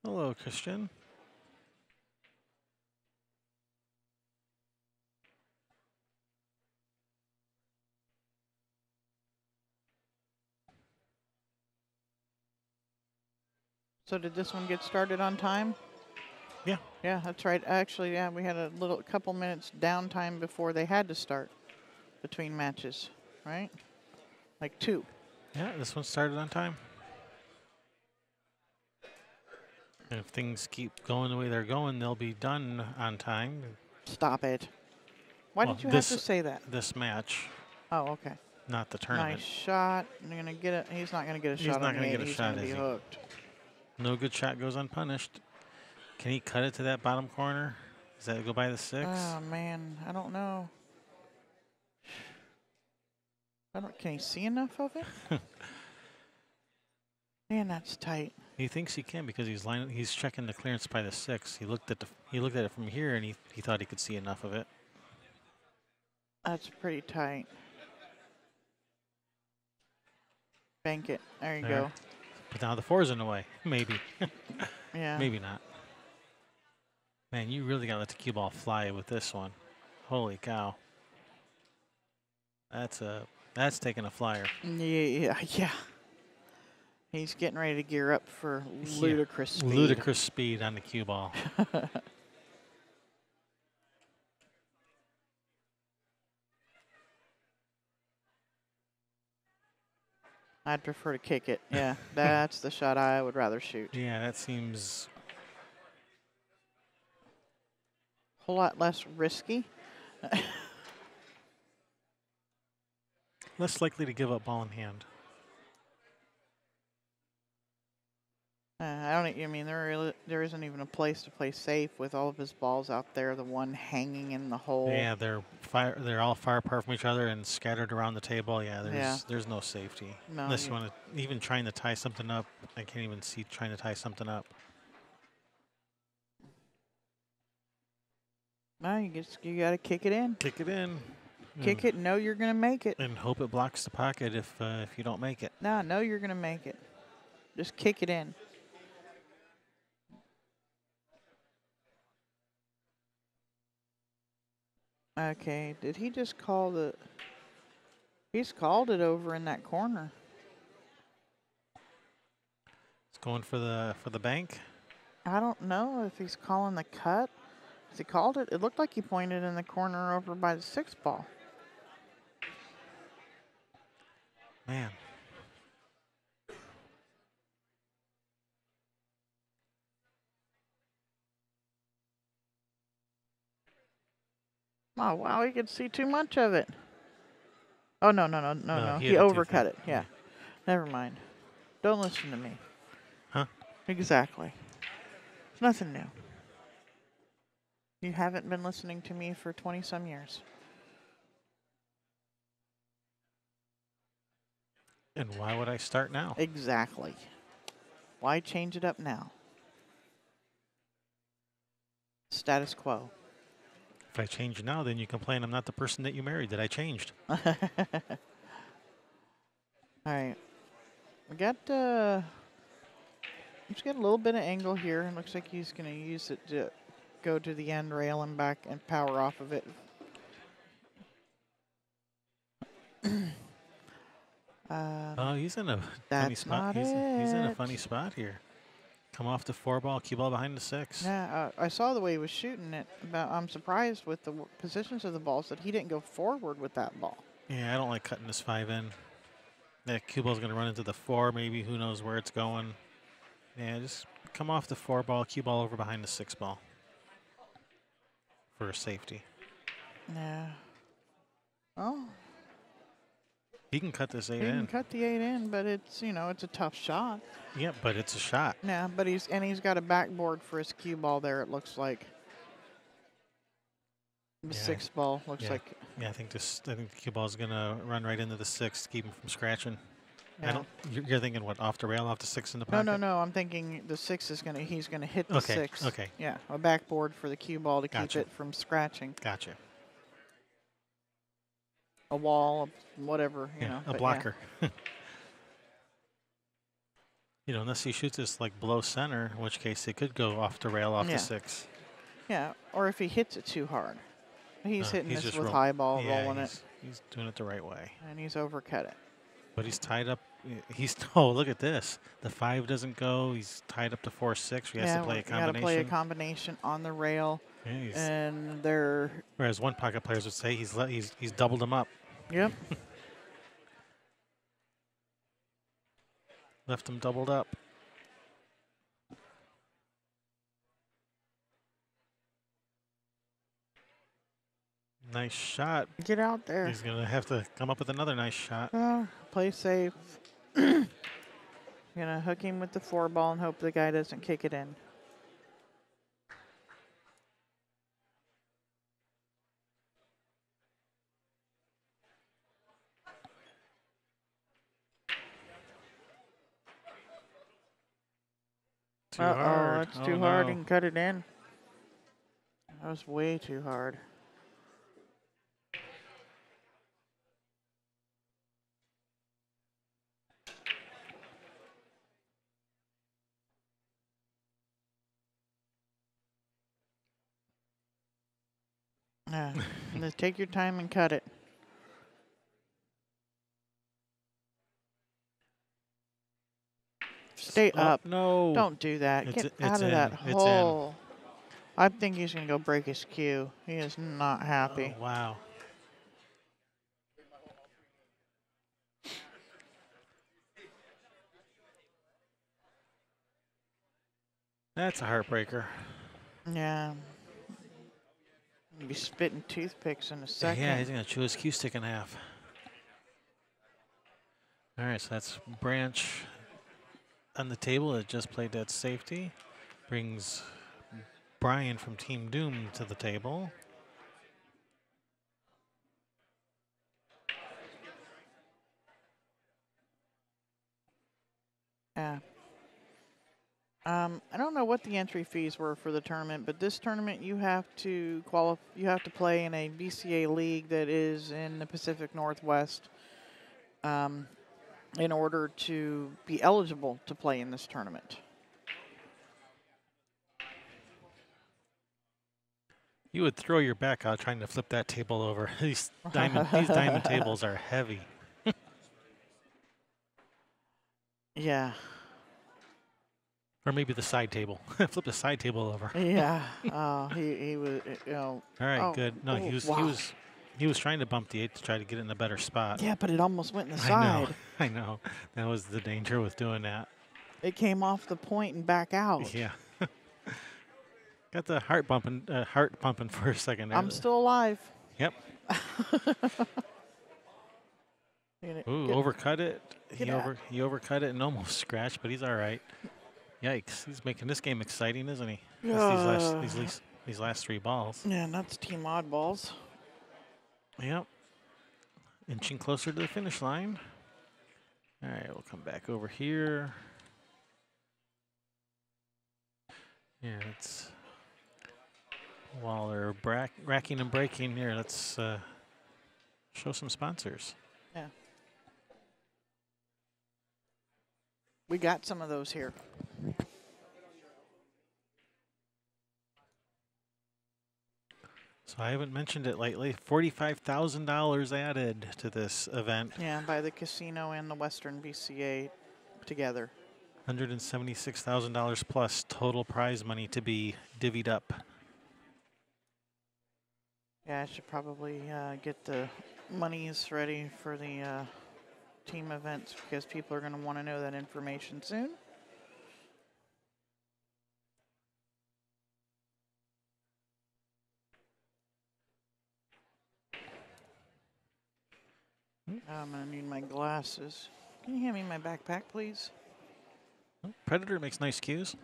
Hello, Christian. So did this one get started on time? Yeah. Yeah, that's right. Actually, yeah, we had a couple minutes downtime before they had to start between matches, right? Like 2. Yeah, this one started on time. And if things keep going the way they're going, they'll be done on time. Stop it. Why Well, did you have to say that? This match, Oh, okay. not the tournament. Nice shot. You're gonna get it. He's not gonna get a He's shot not on gonna the get 8. a He's shot, gonna be is he? hooked. No good shot goes unpunished. Can he cut it to that bottom corner? Does that go by the 6? Oh man, I don't know. Can he see enough of it? Man, that's tight. He thinks he can because he's checking the clearance by the 6. He looked at it from here and he thought he could see enough of it. That's pretty tight. Bank it. There you go. But now the 4's in the way. Maybe. Yeah. Maybe not. Man, you really gotta let the cue ball fly with this one. Holy cow. That's taking a flyer. Yeah. He's getting ready to gear up for ludicrous speed. Ludicrous speed on the cue ball. I'd prefer to kick it. Yeah, that's the shot I would rather shoot. Yeah, that seems A whole lot less risky. less likely to give up ball in hand. I mean, there isn't even a place to play safe with all of his balls out there. The one hanging in the hole. Yeah, they're all far apart from each other and scattered around the table. Yeah, there's no safety. No, Unless you want to even trying to tie something up. I can't even see trying to tie something up. No, you got to kick it in. Kick it in. Kick it. Know you're gonna make it. And hope it blocks the pocket if you don't make it. No, know you're gonna make it. Just kick it in. Okay, did he just call the... He's called it over in that corner. It's going for the bank. I don't know if he's calling the cut. Has he called it? It looked like he pointed in the corner over by the 6 ball. Man. Oh, wow, he could see too much of it. Oh, no. He hit it too overcut far. it. Yeah. Never mind. Don't listen to me. Huh? Exactly. It's nothing new. You haven't been listening to me for 20-some years. And why would I start now? Exactly. Why change it up now? Status quo. If I change now, then you complain I'm not the person that you married, that I changed. All right. We got let's get a little bit of angle here. It looks like he's going to use it to go to the end rail and back and power off of it. Oh, he's in a funny spot. He's in a funny spot here. Come off the 4 ball, cue ball behind the 6. Yeah, I saw the way he was shooting it. But I'm surprised with the positions of the balls that he didn't go forward with that ball. Yeah, I don't like cutting this 5 in. That cue ball's going to run into the 4, maybe. Who knows where it's going. Yeah, just come off the 4 ball, cue ball over behind the 6 ball for a safety. Yeah. Oh, He can cut this 8 he can in. cut the 8 in, but it's, you know, it's a tough shot. Yeah, but it's a shot. Yeah, but he's got a backboard for his cue ball there, it looks like. The Yeah, 6 ball looks yeah. like. Yeah, I think the cue ball is going to run right into the 6 to keep him from scratching. Yeah. I don't. You're thinking what, off the rail, off the 6 in the No, pocket? no. I'm thinking the 6 is he's gonna hit the Okay, 6. okay. Yeah, a backboard for the cue ball to Gotcha. keep it from scratching. Gotcha. A wall, whatever, you Yeah, know. a but blocker. You know, unless he shoots this like below center, in which case it could go off the rail, off Yeah. the 6. Yeah, or if he hits it too hard. He's hitting he's this just with high ball, yeah, rolling it, he's doing it the right way. and he's overcut it. But he's tied up. He's oh, look at this. The 5 doesn't go. He's tied up to 4-6. He has to play a you combination. got to play a combination on the rail, Yeah, and they're whereas one pocket players would say he's doubled him up, yep. left him doubled up. Nice shot. Get out there. He's gonna have to come up with another nice shot. Play safe. Gonna hook him with the 4 ball and hope the guy doesn't kick it in. Too hard. That's Oh, too hard. no. He can cut it in. That was way too hard. Yeah. Just take your time and cut it. Stay Oh, up. No. Don't do that. It's- Get it's out of that in. It's in. hole. I think he's going to go break his cue. He is not happy. Oh, wow. That's a heartbreaker. Yeah. He'll be spitting toothpicks in a second. Yeah, he's going to chew his cue stick in half. All right, so that's Branch on the table that just played that safety. Brings Brian from Team Doom to the table. Yeah. I don't know what the entry fees were for the tournament, but this tournament you have to You have to play in a BCA league that is in the Pacific Northwest, in order to be eligible to play in this tournament. You would throw your back out trying to flip that table over. These diamond tables are heavy. Yeah. Or maybe the side table. Flip the side table over. Yeah. Oh, he was, you know. All right, Oh, good. No, he wow. was trying to bump the 8 to try to get it in a better spot. Yeah, but it almost went in the I side. know. I know. That was the danger with doing that. It came off the point and back out. Yeah. Got the heart pumping for a second there. I'm still alive. Yep. Ooh, overcut it. He overcut it and almost scratched, but he's all right. Yikes! He's making this game exciting, isn't he? These last 3 balls. Yeah, and that's Team Oddballs. Yep. Inching closer to the finish line. All right, we'll come back over here. Yeah, it's while they're racking and breaking here. Let's show some sponsors. Yeah. We got some of those here. So I haven't mentioned it lately. $45,000 added to this event. Yeah, by the casino and the Western BCA together. $176,000 plus total prize money to be divvied up. Yeah, I should probably get the monies ready for the team events because people are going to want to know that information soon. I'm going to need my glasses. Can you hand me my backpack, please? Predator makes nice cues.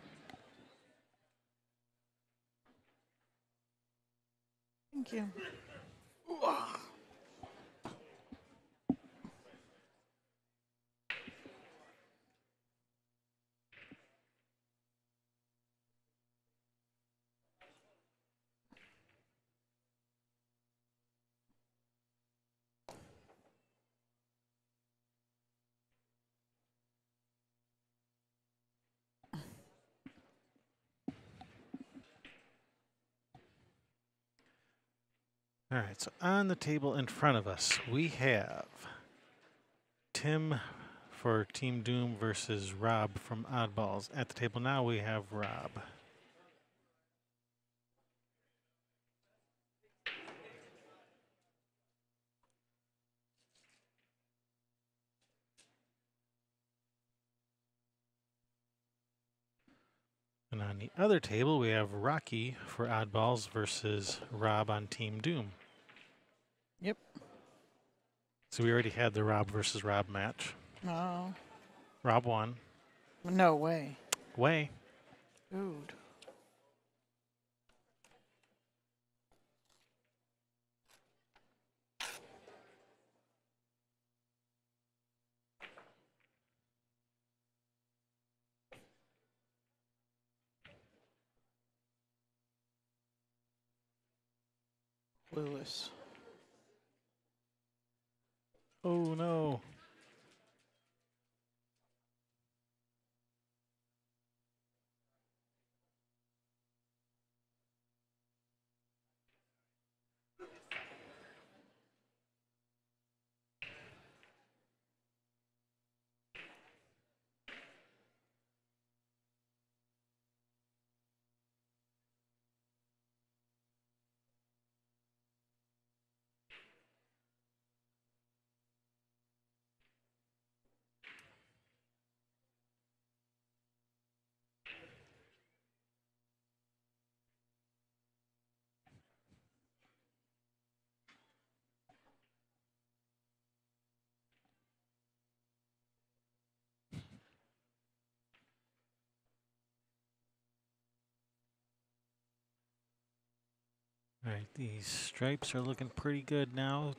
Thank you. All right, so on the table in front of us, we have Tim for Team Doom versus Rob from Oddballs. At the table now, we have Rob. And on the other table, we have Rocky for Oddballs versus Rob on Team Doom. Yep. So we already had the Rob versus Rob match. Oh. Rob won. No way. Way. Dude. Clueless. Oh no. All right, these stripes are looking pretty good now.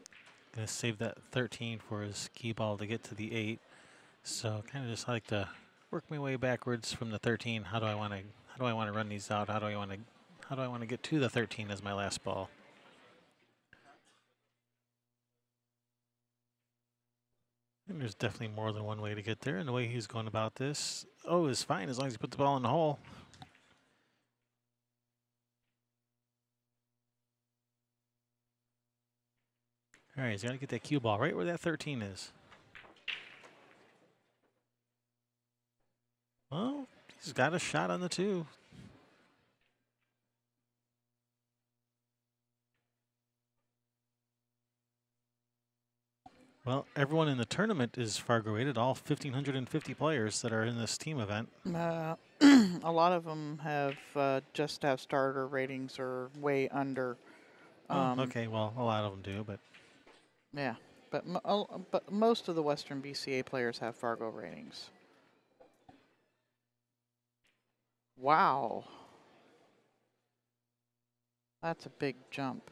Gonna save that 13 for his key ball to get to the 8. So kind of just like to work my way backwards from the 13. How do I want to run these out? How do I want to get to the 13 as my last ball? And there's definitely more than one way to get there, and the way he's going about this, is fine as long as he puts the ball in the hole. All right, he's got to get that cue ball right where that 13 is. Well, he's got a shot on the 2. Well, everyone in the tournament is Fargo rated, all 1,550 players that are in this team event. A lot of them have just have starter ratings or way under. Okay, well, a lot of them do, but Yeah, but most of the Western BCA players have Fargo ratings. Wow. That's a big jump.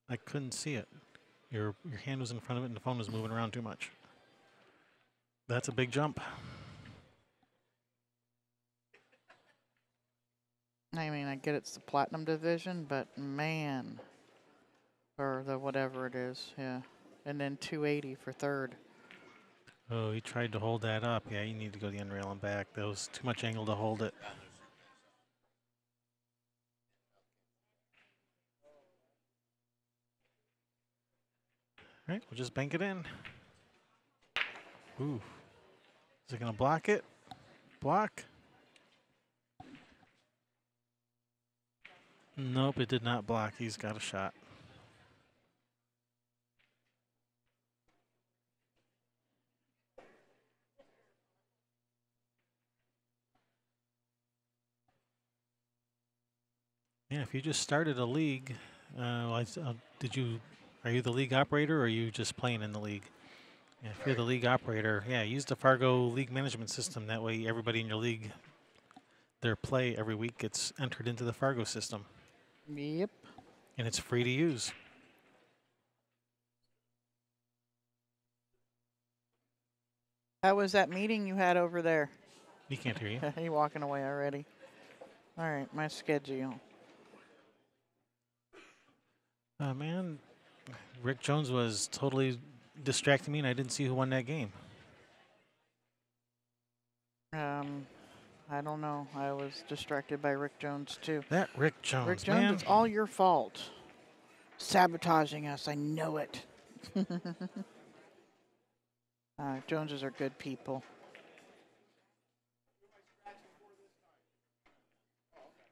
I couldn't see it. Your hand was in front of it and the phone was moving around too much. That's a big jump. I mean, I get it's the platinum division, but man, or the whatever it is, yeah. And then 280 for third. Oh, he tried to hold that up. Yeah, you need to go the end rail and back. That was too much angle to hold it. All right, we'll just bank it in. Ooh. Is it going to block it? Block. Nope, it did not block. He's got a shot. Yeah, if you just started a league, did you? Are you the league operator, or are you just playing in the league? Yeah, if you're the league operator, yeah, use the Fargo league management system. That way, everybody in your league, their play every week gets entered into the Fargo system, Yep. and it's free to use. How was that meeting you had over there? He can't hear you. You walking away already? All right, my schedule. Man, Rick Jones was totally distracting me, and I didn't see who won that game. I don't know. I was distracted by Rick Jones too. That Rick Jones, Rick Jones, man. it's all your fault. Sabotaging us. I know it. Joneses are good people.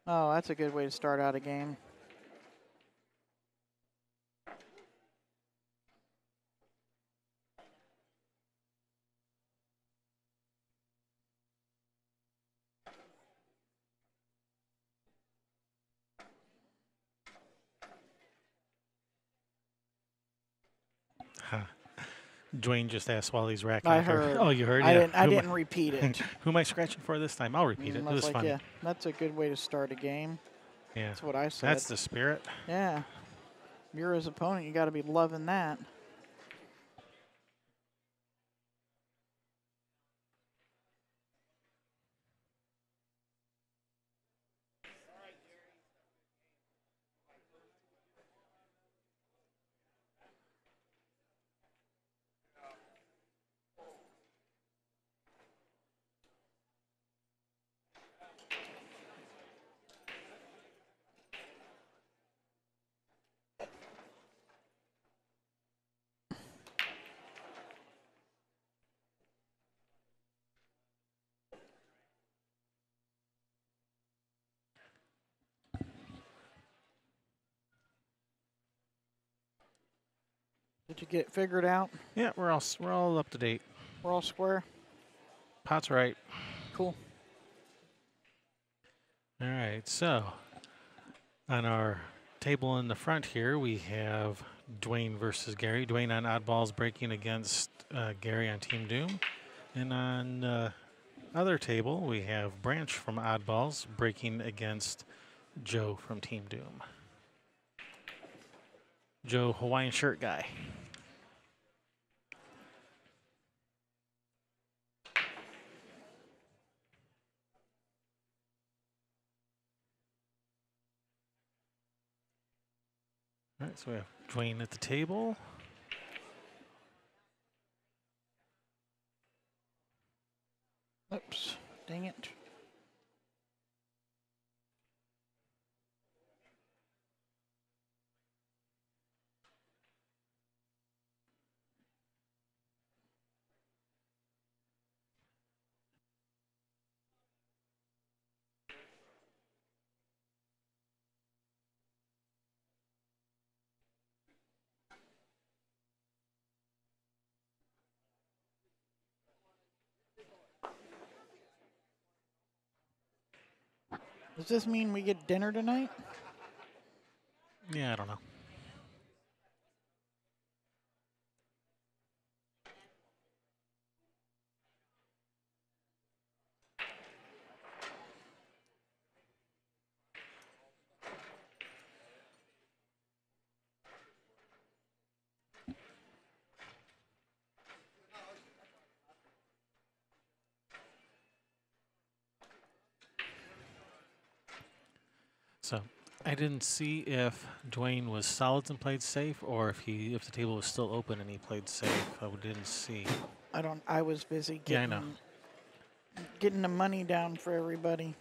Oh, that's a good way to start out a game. Huh. Dwayne just asked while he's racking. I up there. heard. Oh, you heard? I Yeah. didn't. I didn't repeat it. Who am I scratching for this time? I'll repeat it. It I was like, fun. yeah, that's a good way to start a game. Yeah. That's what I said. That's the spirit. Yeah. You're his opponent. You got to be loving that. Did you get it figured out? Yeah, we're all up to date. We're all square. Pot's right. Cool. All right, so on our table in the front here, we have Dwayne versus Gary. Dwayne on Oddballs breaking against Gary on Team Doom. And on other table, we have Branch from Oddballs breaking against Joe from Team Doom. Joe, Hawaiian shirt guy. All right, so we have Dwayne at the table. Oops. Dang it. Does this mean we get dinner tonight? Yeah, I don't know. So I didn't see if Dwayne was solids and played safe, or if the table was still open and he played safe. I didn't see. I was busy Yeah, I getting know. getting the money down for everybody.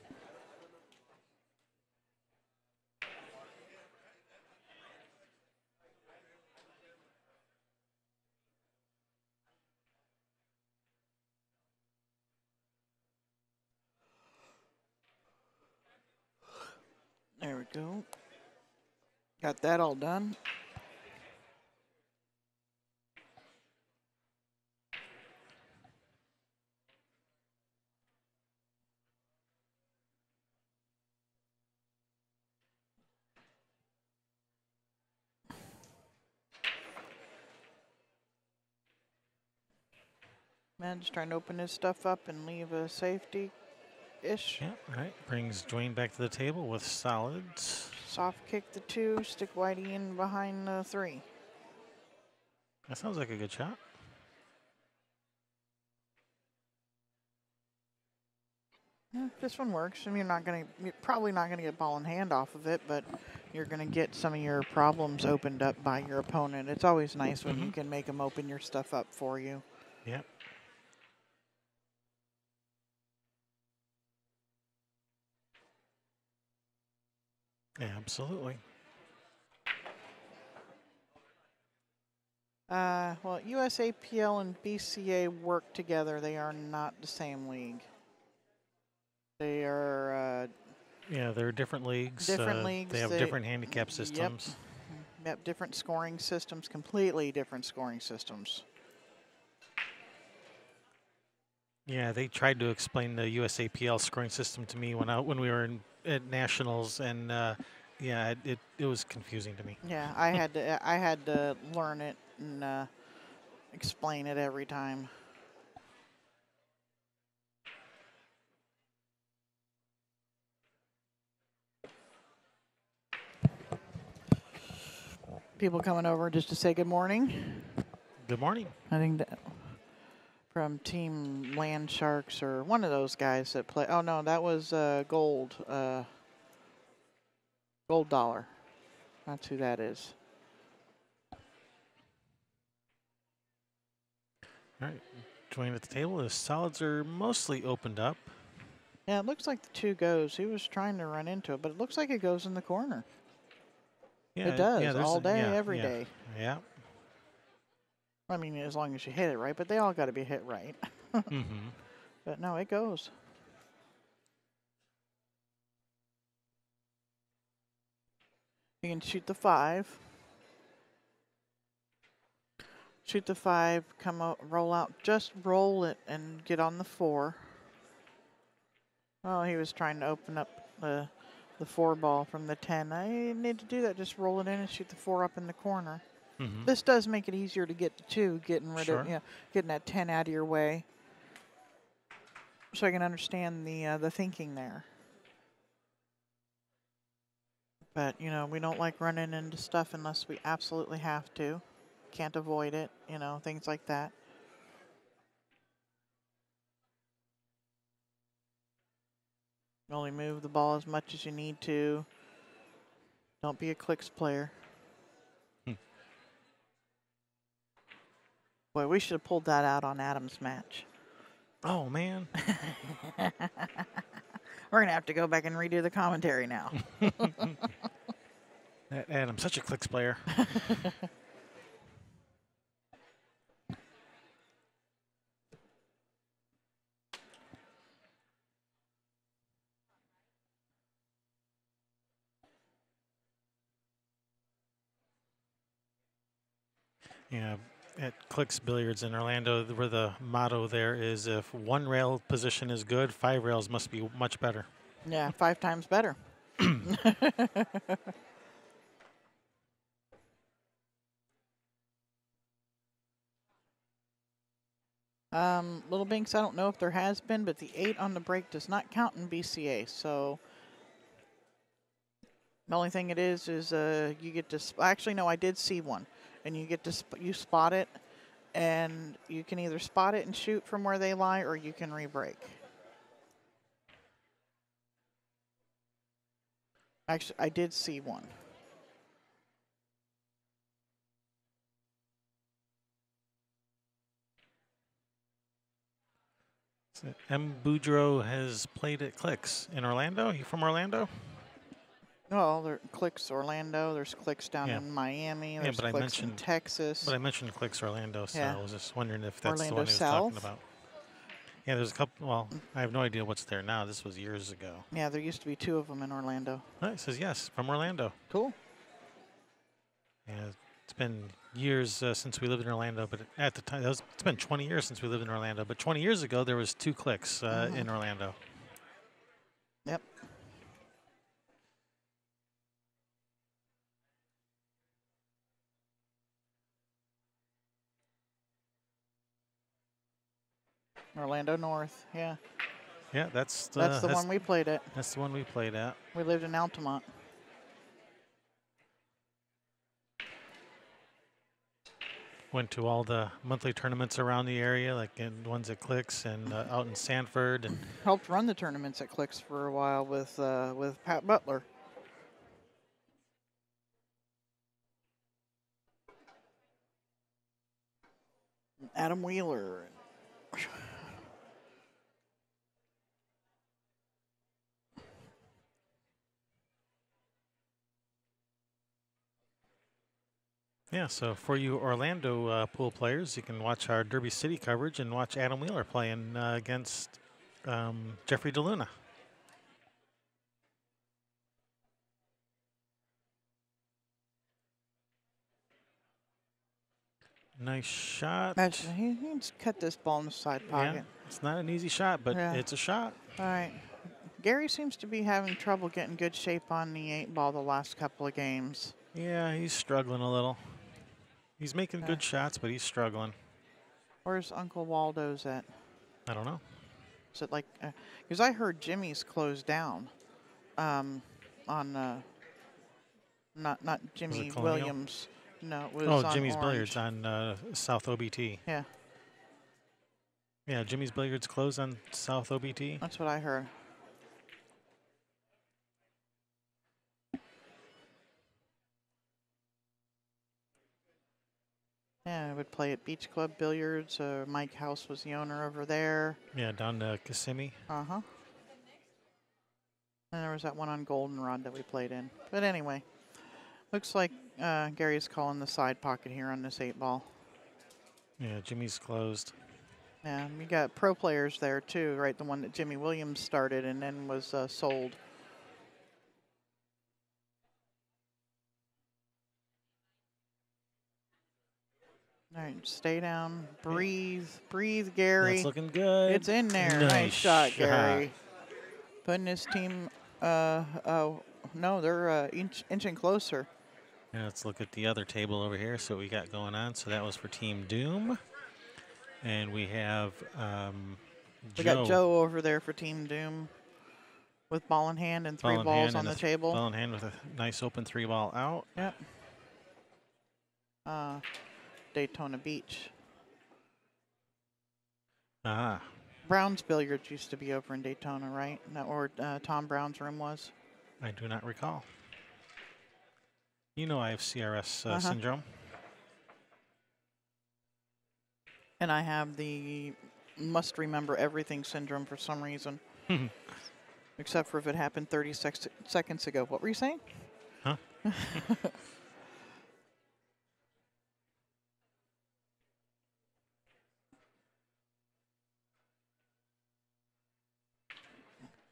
There we go. Got that all done. Man, just trying to open his stuff up and leave a safety-ish. Yeah, all right. Brings Dwayne back to the table with solids. Soft kick the 2, stick Whitey in behind the 3. That sounds like a good shot. Yeah, this one works. I mean, you're probably not gonna get ball in hand off of it, but you're gonna get some of your problems opened up by your opponent. It's always nice when you can make them open your stuff up for you. Yep. Yeah, absolutely. Well, USAPL and BCA work together. They are not the same league. They are Yeah, they're different leagues. different leagues. They have different handicap systems. Yep, different scoring systems, completely different scoring systems. Yeah, they tried to explain the USAPL scoring system to me when we were at nationals, and yeah, it was confusing to me. Yeah, I had to learn it and explain it every time. People coming over just to say good morning. Good morning. I think that from Team Land Sharks or one of those guys that play. Oh no, that was Gold. Gold Dollar. That's who that is. All right, Dwayne at the table. The solids are mostly opened up. Yeah, it looks like the 2 goes. He was trying to run into it, but it looks like it goes in the corner. Yeah, It does, yeah, all day, yeah, every day. Yeah. I mean, as long as you hit it right, but they all got to be hit right. Mm-hmm. But no, it goes. You can shoot the 5. Shoot the 5, come out, roll out, just roll it and get on the 4. Oh, he was trying to open up the 4 ball from the 10. I didn't need to do that. Just roll it in and shoot the 4 up in the corner. Mm-hmm. This does make it easier to get to 2, getting rid Sure. of, getting that 10 out of your way. So I can understand the thinking there. But, we don't like running into stuff unless we absolutely have to. Can't avoid it, things like that. Only move the ball as much as you need to. Don't be a clicks player. Boy, we should have pulled that out on Adam's match. Oh man. We're gonna have to go back and redo the commentary now. That Adam's such a clicks player. Yeah, at Clicks Billiards in Orlando, where the motto there is if 1 rail position is good, 5 rails must be much better. Yeah, 5 times better. Little Binks, I don't know if there has been, but the 8 on the break does not count in BCA. So the only thing it is you get to. Actually, no, I did see one, and you get to you spot it, and you can either spot it and shoot from where they lie, or you can re-break. Actually, I did see one. So M. Boudreaux has played at Clicks in Orlando. You from Orlando? Well, there's Clicks Orlando. There's Clicks down in Miami. There's but Clicks in Texas. But I mentioned Clicks Orlando, so I was just wondering if that's Orlando the one he was South. talking about. Yeah, there's a couple. Well, I have no idea what's there now. This was years ago. Yeah, there used to be 2 of them in Orlando. Oh, it says yes, from Orlando. Cool. Yeah, it's been years since we lived in Orlando, but at the time, it's been 20 years since we lived in Orlando. But 20 years ago, there was 2 clicks in Orlando. Yep. Orlando North, yeah. Yeah, that's That's the one we played at. That's the one we played at. We lived in Altamont. Went to all the monthly tournaments around the area, like in ones at Clicks and out in Sanford, and Helped run the tournaments at Clicks for a while with Pat Butler. Adam Wheeler. yeah. So for you Orlando pool players, you can watch our Derby City coverage and watch Adam Wheeler playing against Jeffrey DeLuna. Nice shot. He's cut this ball in the side pocket. Yeah, it's not an easy shot, but Yeah. it's a shot. All right. Gary seems to be having trouble getting good shape on the 8-ball the last couple of games. Yeah, he's struggling a little. He's making good shots, but he's struggling. Where's Uncle Waldo's at? I don't know. Is it like, because I heard Jimmy's closed down on, not Jimmy Colonial? Williams. No, it was Oh, on Jimmy's Orange. Billiards on South OBT. Yeah, Yeah, Jimmy's Billiards closed on South OBT. that's what I heard. Yeah, I would play at Beach Club Billiards. Mike House was the owner over there. Yeah, down to Kissimmee. Uh-huh. And there was that one on Goldenrod that we played in. But anyway, looks like Gary's calling the side pocket here on this 8-ball. Yeah, Jimmy's closed. Yeah, we got pro players there too, right? The one that Jimmy Williams started and then was sold. All right, stay down, breathe, Gary. That's looking good. It's in there. Nice shot, Gary. Putting his team, no, they're inching closer. Yeah, let's look at the other table over here. So what we got going on. So that was for Team Doom. And we have We got Joe over there for Team Doom with ball in hand and 3 balls on the table. Ball in hand with a nice open 3-ball out. Yep. Daytona Beach. Ah. Brown's Billiards used to be over in Daytona, right? No, or Tom Brown's room was. I do not recall. You know I have CRS syndrome. And I have the must remember everything syndrome for some reason. Except for if it happened 30 seconds ago. What were you saying? Huh?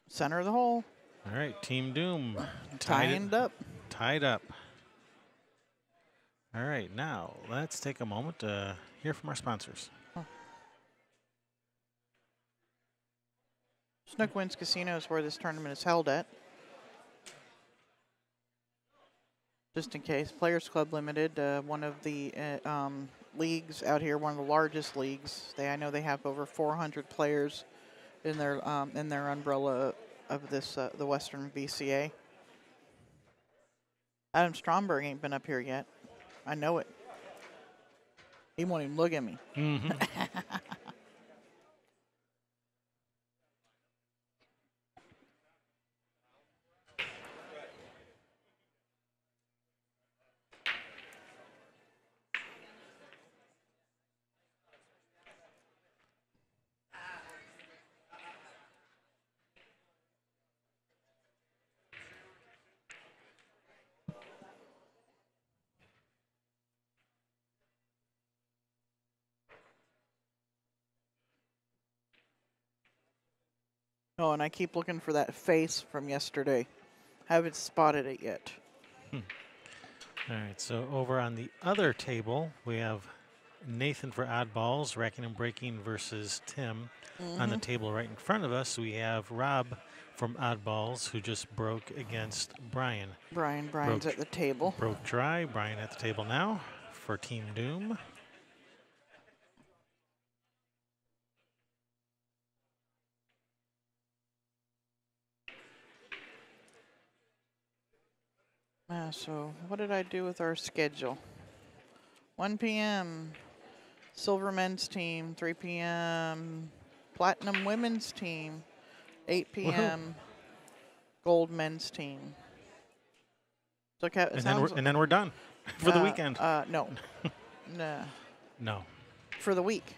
Center of the hole. All right, Team Doom. Tied up. Tied up. All right, now let's take a moment to hear from our sponsors. Chinook Winds Casino is where this tournament is held at. Just in case, Players Club Limited, one of the leagues out here, one of the largest leagues. I know they have over 400 players in their umbrella of this the Western VCA. Adam Stromberg ain't been up here yet. I know it. He won't even look at me. Mm-hmm. Oh, and I keep looking for that face from yesterday. Haven't spotted it yet. All right, so over on the other table, we have Nathan for Oddballs, Racking and Breaking versus Tim. On the table right in front of us, we have Rob from Oddballs, who just broke against Brian. Brian's at the table. Broke dry. Brian at the table now for Team Doom. So what did I do with our schedule? 1 p.m. Silver men's team. 3 p.m. Platinum women's team. 8 p.m. Gold men's team. So And then we're done for the weekend. No. No. No. For the week.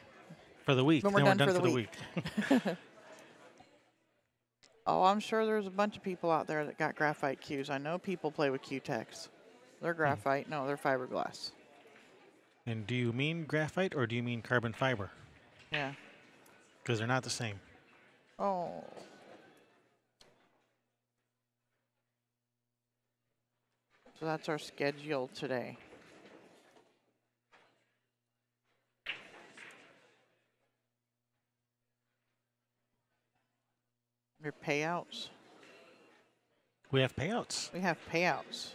For the week. When we're then done we're for done the week. Oh, I'm sure there's a bunch of people out there that got graphite cues. I know people play with Q-Tex. They're graphite. No, they're fiberglass. And do you mean graphite or do you mean carbon fiber? Yeah. Because they're not the same. Oh. So that's our schedule today. Your payouts. We have payouts. We have payouts.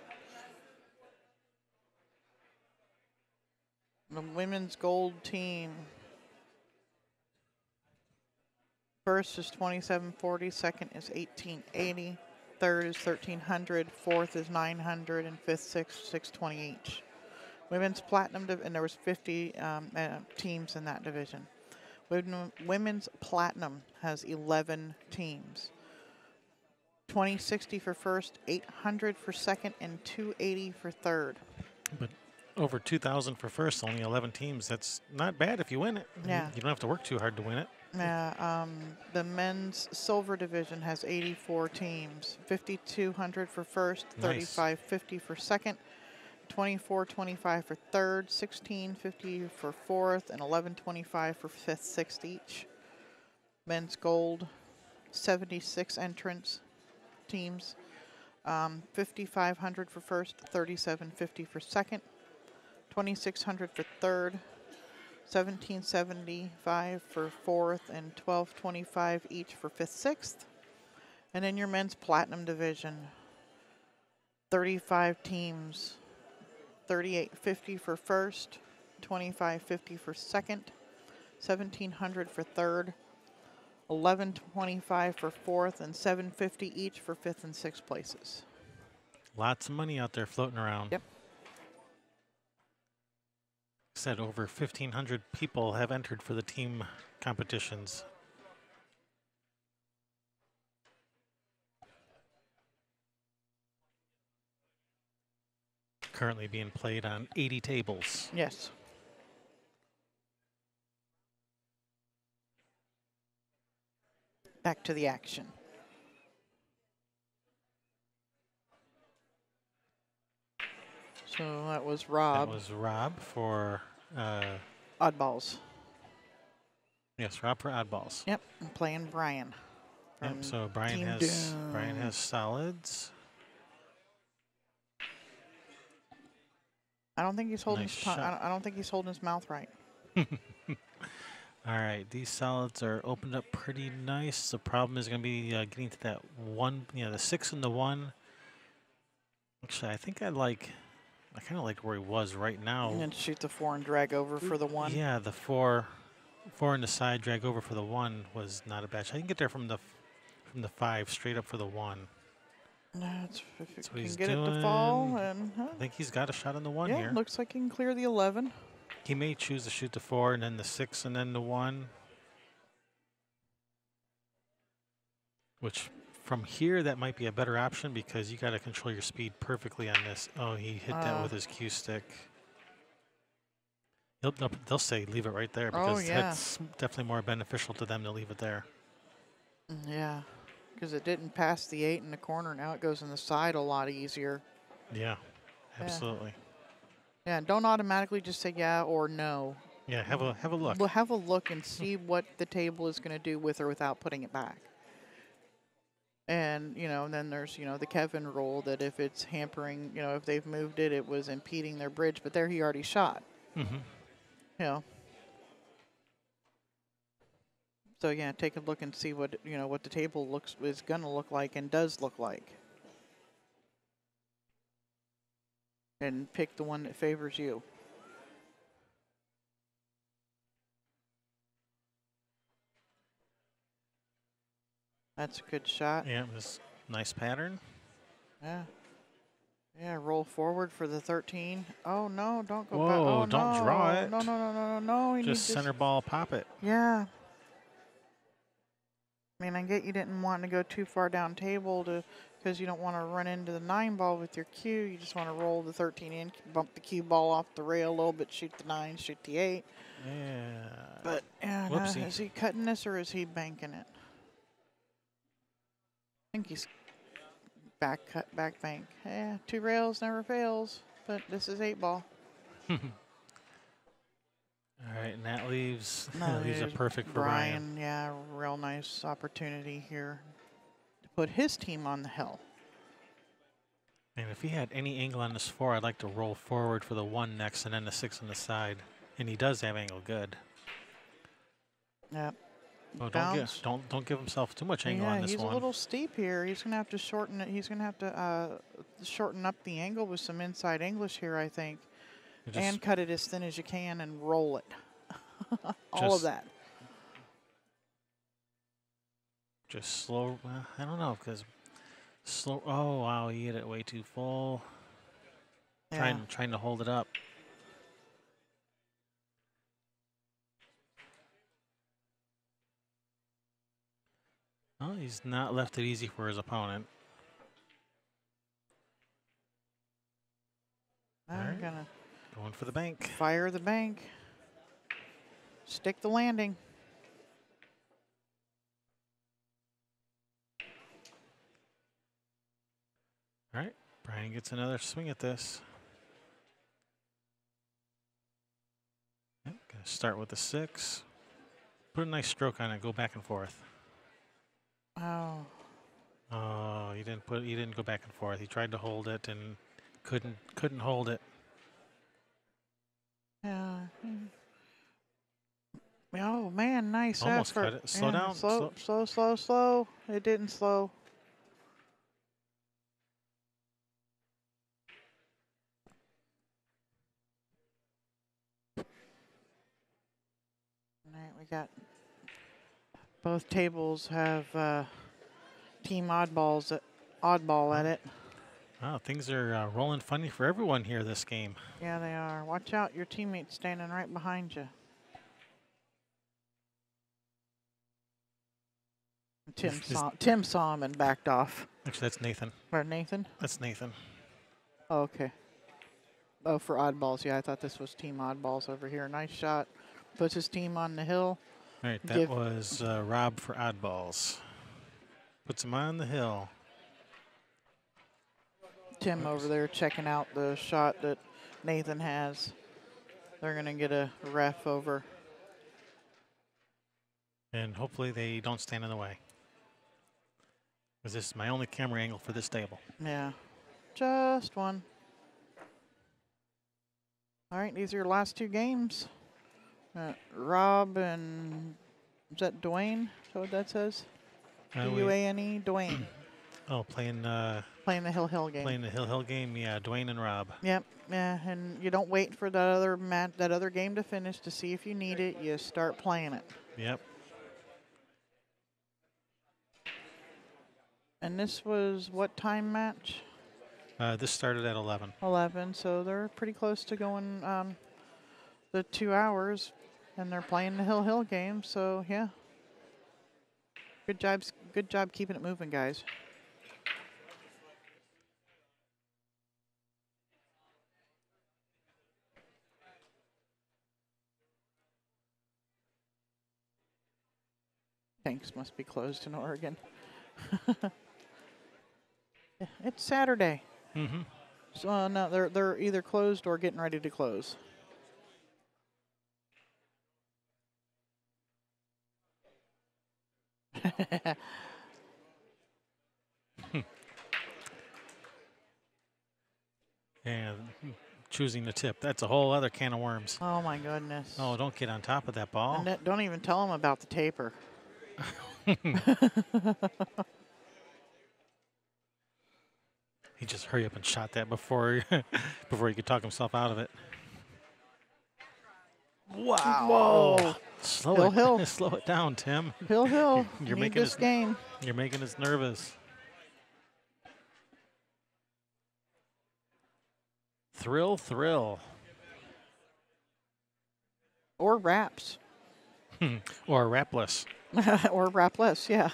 The women's gold team. First is 2740, second is 1880, third is 1300, fourth is 900, and fifth, 620 each. Women's platinum, and there was 50 teams in that division. Women's platinum has 11 teams. 2060 for first, 800 for second, and 280 for third. But over 2,000 for first, only 11 teams. That's not bad if you win it. Yeah. You don't have to work too hard to win it. Yeah, the men's silver division has 84 teams. 5,200 for first, Nice. 3550 for second, 2425 for third, 1650 for fourth, and 1125 for fifth, sixth each. Men's gold, 76 entrants teams. 5,500 for first, 3,750 for second, 2,600 for third, 1775 for fourth, and 1225 each for fifth, sixth. And then your men's platinum division, 35 teams, 3850 for first, 2550 for second, 1700 for third, 1125 for fourth, and 750 each for fifth and sixth places. Lots of money out there floating around. Yep. Said over 1,500 people have entered for the team competitions. Currently being played on 80 tables. Yes. Back to the action. So that was Rob. That was Rob for Oddballs. yes, Rob for Oddballs. Yep, I'm playing Brian. Yep, so Brian Team has solids. I don't think he's holding Nice his tongue. shot. I don't think he's holding his mouth right. All right, these solids are opened up pretty nice. The problem is going to be getting to that one, the 6 and the 1. Actually, I think I kind of like where he was right now. And then shoot the 4 and drag over for the 1. Yeah, the 4 in the side, drag over for the 1 was not a bad shot. I can get there from the 5 straight up for the 1. That's if you That's what can he's get it to fall, doing. and I think he's got a shot on the 1 yeah, here. looks like he can clear the 11. He may choose to shoot the 4 and then the 6 and then the 1. Which from here, that might be a better option because you got to control your speed perfectly on this. Oh, he hit that with his cue stick. They'll say leave it right there because that's definitely more beneficial to them to leave it there. Yeah, because it didn't pass the 8 in the corner. Now it goes in the side a lot easier. Yeah, absolutely. Yeah, don't automatically just say yeah or no. Yeah, have a look. Well, have a look and see what the table is going to do with or without putting it back. And, and then there's, the Kevin rule that if it's hampering, if they've moved it, it was impeding their bridge, but there he already shot. Mm-hmm. So yeah, take a look and see what, what the table is going to look like and does look like. And pick the one that favors you. That's a good shot. Yeah, this nice pattern. Yeah. Yeah, roll forward for the 13. Oh, no, don't go Whoa, back. Oh, don't no. draw it. No, no, no, no, no, no. You Just need center ball, pop it. Yeah. I mean, I get you didn't want to go too far down table because you don't want to run into the 9 ball with your cue. You just want to roll the 13 in, bump the cue ball off the rail a little bit, shoot the 9, shoot the 8. Yeah. But, yeah, no, is he cutting this or is he banking it? I think he's back cut, back bank. Yeah, 2 rails never fails, but this is 8 ball. All right, and that leaves a perfect for Brian. Yeah, real nice opportunity here to put his team on the hill. And if he had any angle on this 4, I'd like to roll forward for the 1 next and then the 6 on the side. And he does have angle good. Yep. Oh, don't give himself too much angle on this one. Yeah, he's a little steep here. He's gonna have to shorten it. He's gonna have to shorten up the angle with some inside English here, I think, and cut it as thin as you can and roll it. All of that. Just slow. I don't know because slow. Oh wow, he hit it way too full. Yeah. Trying to hold it up. Oh, he's not left it easy for his opponent. I'm gonna going for the bank. Fire the bank. Stick the landing. All right, Brian gets another swing at this. Yep, gonna start with the 6. Put a nice stroke on it. Go back and forth. Oh. Oh, he didn't go back and forth. He tried to hold it and couldn't hold it. Yeah. Oh man, nice Almost effort. cut it. Slow down. Slow. It didn't slow. All right, we got both tables have team oddball at it. Wow, things are rolling funny for everyone here this game. Yeah, they are. Watch out, your teammate's standing right behind you. Tim saw him and backed off. Actually, that's Nathan. Or Nathan? That's Nathan. Oh, okay. Oh, for oddballs. Yeah, I thought this was team oddballs over here. Nice shot. Puts his team on the hill. All right, that was Rob for oddballs. Puts him on the hill. Tim over there checking out the shot that Nathan has. They're going to get a ref over. And hopefully they don't stand in the way. Because this is my only camera angle for this table. Yeah, just one. All right, these are your last 2 games. Rob and, is that Dwayne? Is that what that says? D-U-A-N-E, Dwayne. Oh, playing the Hill game. Playing the Hill game, yeah, Dwayne and Rob. Yep, yeah, and you don't wait for that other game to finish to see if you need it. You start playing it. Yep. And this was what time match? This started at 11. 11, so they're pretty close to going the 2 hours, and they're playing the Hill game, so yeah. Good job keeping it moving, guys. Banks must be closed in Oregon. It's Saturday. Mm-hmm. So no, they're either closed or getting ready to close. And choosing the tip. That's a whole other can of worms. Oh my goodness. Oh, don't get on top of that ball. And don't even tell him about the taper. He just hurry up and shot that before before he could talk himself out of it. Wow. Whoa. Slow Hill. Slow it down, Tim. Hill. You're Need making this us game. You're making us nervous. Thrill. Or wraps. Or rapless. Or wrapless, yeah.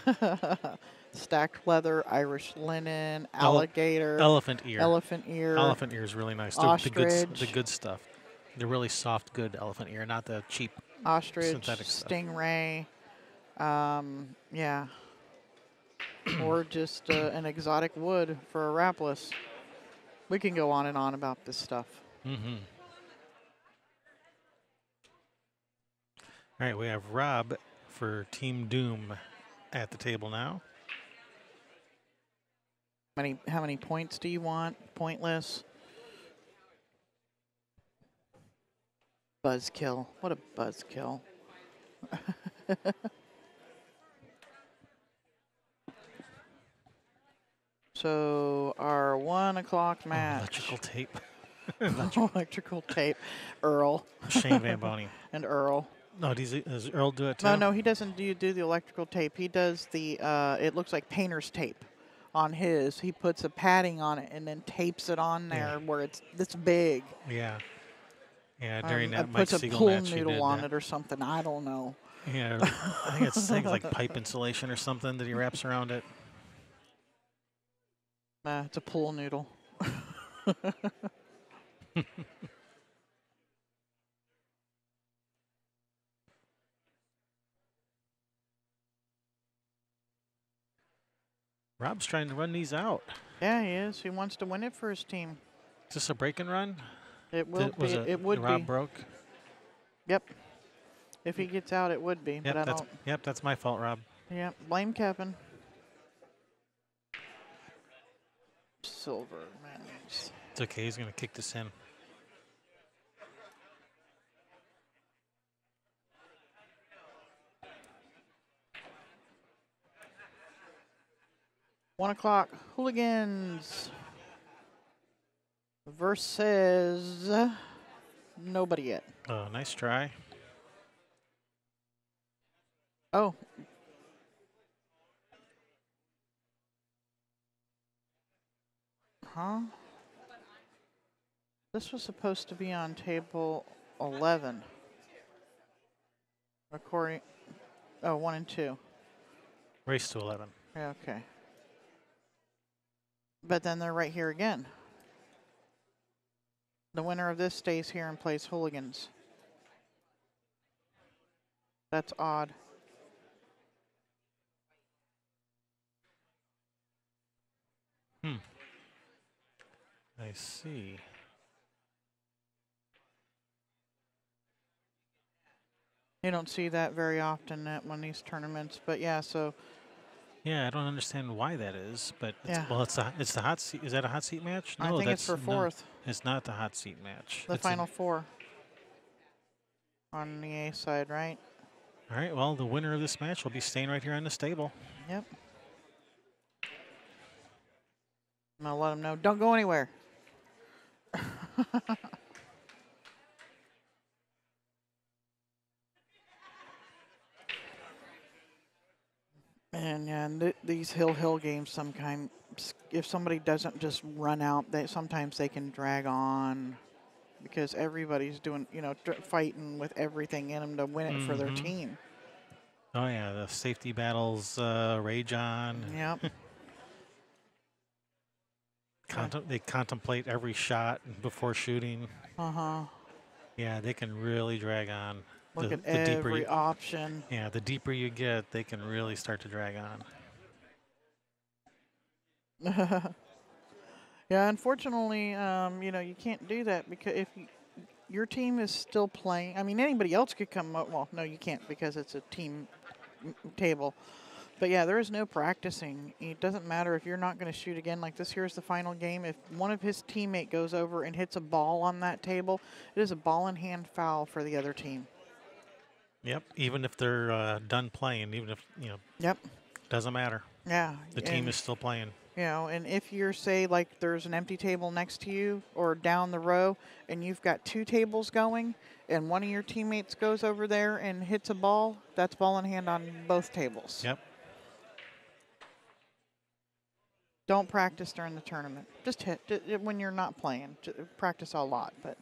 Stacked leather, Irish linen, alligator, Elephant ear. elephant ear. Elephant ear is really nice. Ostrich. The good stuff. The really soft, good elephant ear, not the cheap Ostrich, synthetic stuff. stingray. Yeah. Or just an exotic wood for a wrapless. We can go on and on about this stuff. Mm-hmm. All right, we have Rob for Team Doom at the table now. How many points do you want? Pointless. Buzzkill. What a buzzkill. So our 1 o'clock match. Electrical tape. Electrical tape. Earl. Shane Van Boney. And Earl. No, does Earl do it too? No, he doesn't do the electrical tape. He does the, it looks like painter's tape on his. He puts a padding on it and then tapes it on there where it's this big. Yeah. Yeah, during that Mike puts a Siegel pool match, noodle on it or something. I don't know. Yeah, I think it's things like pipe insulation or something that he wraps around it. It's a pool noodle. Rob's trying to run these out. Yeah, he is. He wants to win it for his team. Is this a break and run? It will be. It would Rob be. broke? Yep. If he gets out, it would be. Yep, but I don't. Yep, that's my fault, Rob. Yep. Blame Kevin. Silver mayonnaise. It's okay. He's going to kick this in. $1 o'clock hooligans versus nobody yet. Oh, nice try. Oh. Huh? This was supposed to be on table 11. According. Oh, 1 and 2. Race to 11. Yeah, okay. But then they're right here again. The winner of this stays here and plays hooligans. That's odd. I see. You don't see that very often at one of these tournaments, but yeah, so. Yeah, I don't understand why that is, but Yeah. it's the hot seat. Is that a hot seat match? No, I think it's that's for fourth. No, it's not the hot seat match. The It's final four on the A side, right? All right. Well, the winner of this match will be staying right here on this table. Yep. I'm gonna let them know. Don't go anywhere. And these hill games, sometimes if somebody doesn't just run out, sometimes they can drag on because everybody's doing, fighting with everything in them to win it for their team. Oh yeah, the safety battles rage on. Yep. They contemplate every shot before shooting. Uh-huh. Yeah, they can really drag on. Look at every option. Yeah, the deeper you get, they can really start to drag on. Yeah, unfortunately, you can't do that because if your team is still playing, I mean, anybody else could come up. Well, no, you can't because it's a team table. But yeah, there is no practicing. It doesn't matter if you're not going to shoot again. Like this here's the final game. If one of his teammate goes over and hits a ball on that table, it is a ball in hand foul for the other team. Yep. Even if they're done playing, even if Yep. doesn't matter. Yeah. The team is still playing. You know, and if you're, say, like there's an empty table next to you or down the row and you've got 2 tables going and one of your teammates goes over there and hits a ball, that's ball in hand on both tables. Yep. Don't practice during the tournament. Just hit when you're not playing. Practice a lot, but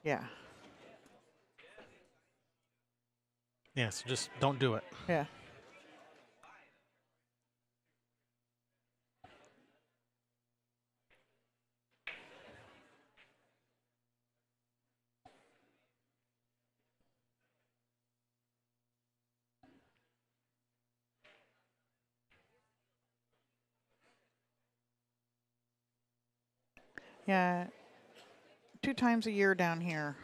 yeah. Yeah, so just don't do it. Yeah. Yeah. 2 times a year down here.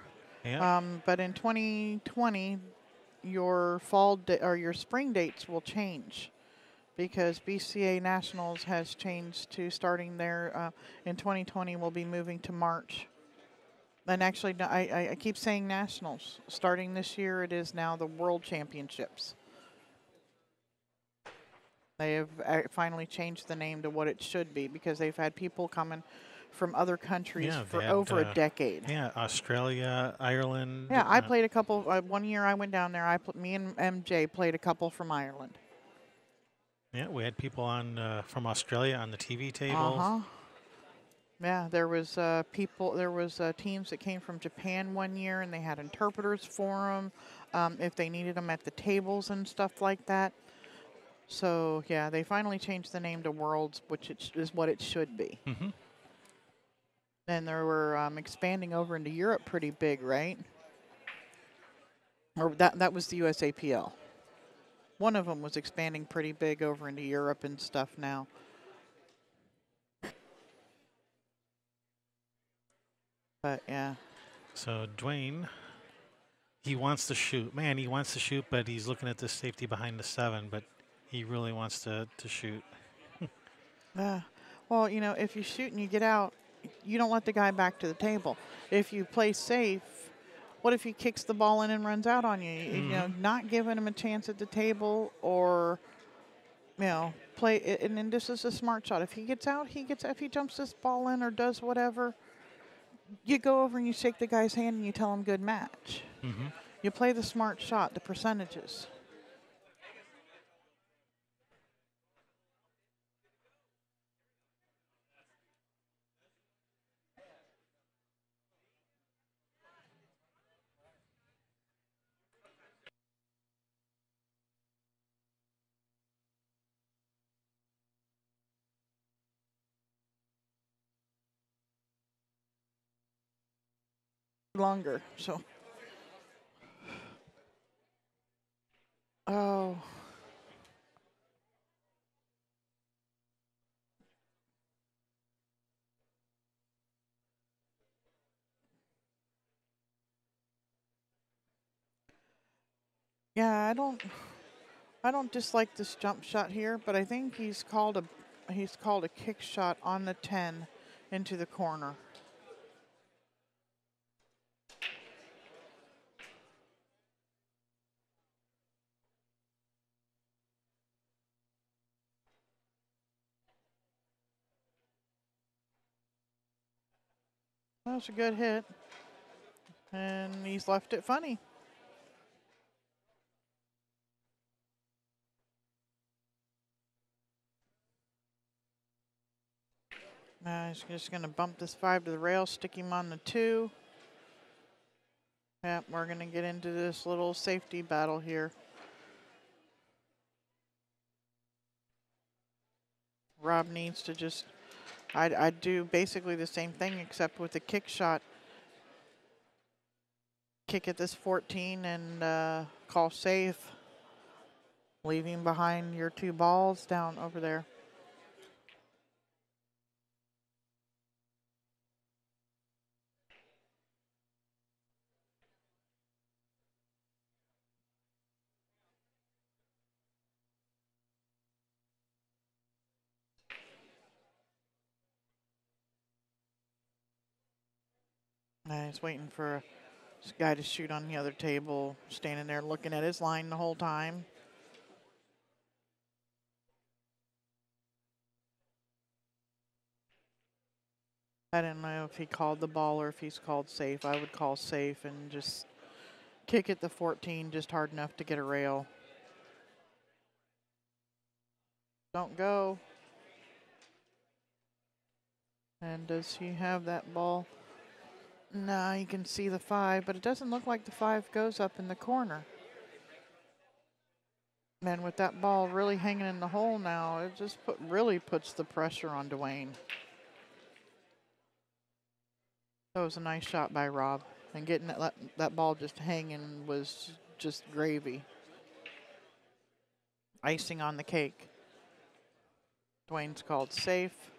Yeah. But in 2020, your fall or your spring dates will change because BCA Nationals has changed to starting there in 2020. We'll be moving to March. And actually, I keep saying Nationals. Starting this year, it is now the World Championships. They have finally changed the name to what it should be because they've had people coming from other countries for over a decade. Yeah, Australia, Ireland. Yeah, I played a couple. One year I went down there. Me and MJ played a couple from Ireland. Yeah, we had people on from Australia on the TV tables. Yeah, there was people. There was teams that came from Japan one year, and they had interpreters for them if they needed them at the tables and stuff like that. So yeah, they finally changed the name to Worlds, which is what it should be. Mm-hmm. And they were expanding over into Europe pretty big, right? Or that was the USAPL. One of them was expanding pretty big over into Europe and stuff now. But yeah. So Dwayne, he wants to shoot. Man, he wants to shoot, but he's looking at the safety behind the 7, but he really wants to shoot. Well, you know, if you shoot and you get out, you don't let the guy back to the table. If you play safe, what if he kicks the ball in and runs out on you? You know, not giving him a chance at the table or, you know, play. And then this is a smart shot. If he gets out, he gets. If he jumps this ball in or does whatever, you go over and you shake the guy's hand and you tell him good match. Mm-hmm. You play the smart shot, the percentages. Longer, so. Oh. Yeah, I don't dislike this jump shot here, but I think he's called a kick shot on the 10 into the corner. That was a good hit. And he's left it funny. Now he's just going to bump this 5 to the rail, stick him on the 2. Yep, we're going to get into this little safety battle here. Rob needs to just, I'd do basically the same thing except with the kick shot. Kick at this 14 and call safe. Leaving behind your 2 balls down over there. He's waiting for this guy to shoot on the other table, standing there looking at his line the whole time. I didn't know if he called the ball or if he's called safe. I would call safe and just kick it to 14 just hard enough to get a rail. Don't go. And does he have that ball? Nah, you can see the 5, but it doesn't look like the 5 goes up in the corner. Man, with that ball really hanging in the hole now, it just really puts the pressure on Dwayne. That was a nice shot by Rob. And getting that ball just hanging was just gravy. Icing on the cake. Dwayne's called safe.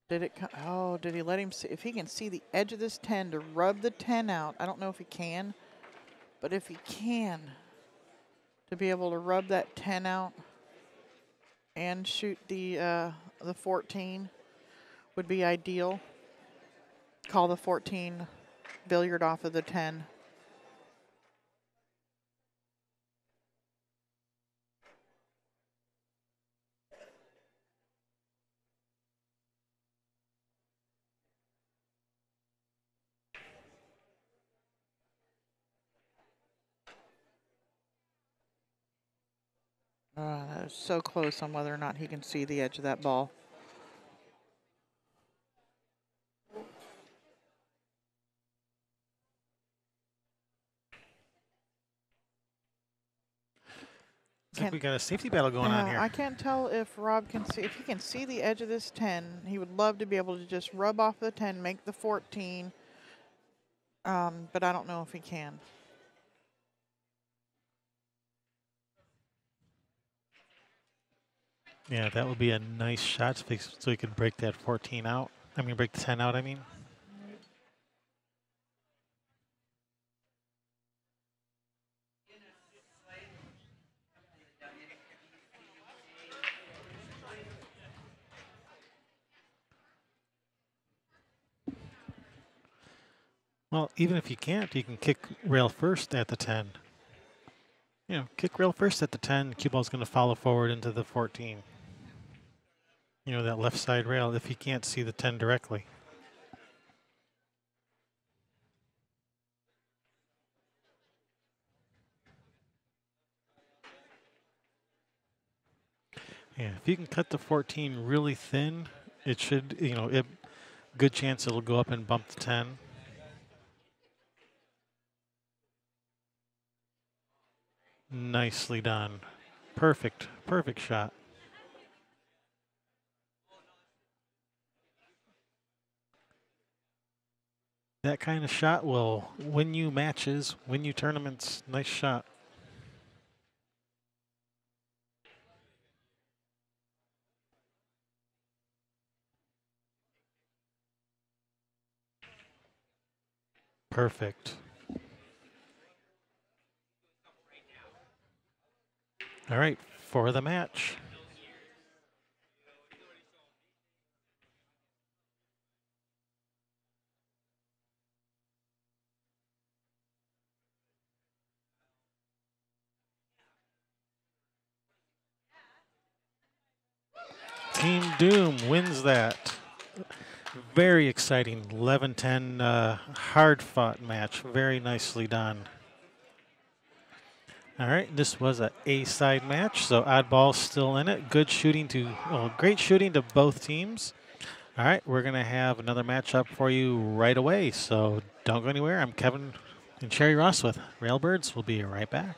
Did it come? Oh, did he let him see? If he can see the edge of this 10 to rub the 10 out. I don't know if he can, but if he can, to be able to rub that 10 out and shoot the 14 would be ideal. Call the 14 billiard off of the 10. That was so close on whether or not he can see the edge of that ball. Looks like we got a safety battle going on here. I can't tell if Rob can see. If he can see the edge of this 10, he would love to be able to just rub off the 10, make the 14. But I don't know if he can. Yeah, that would be a nice shot so he could break that 14 out. I mean, break the 10 out, I mean. Well, even if you can't, you can kick rail first at the 10. You know, kick rail first at the 10, cue ball's going to follow forward into the 14. You know, that left side rail if you can't see the 10 directly. Yeah, if you can cut the 14 really thin, it should, you know, good chance it'll go up and bump the 10. Nicely done. Perfect, perfect shot. That kind of shot will win you matches, win you tournaments. Nice shot. Perfect. All right, for the match. Team Doom wins that. Very exciting 11-10 hard-fought match. Very nicely done. All right, this was an A-side match, so Oddballs still in it. Good shooting great shooting to both teams. All right, we're going to have another matchup for you right away, so don't go anywhere. I'm Kevin and Sherry Ross with Railbirds. We'll be right back.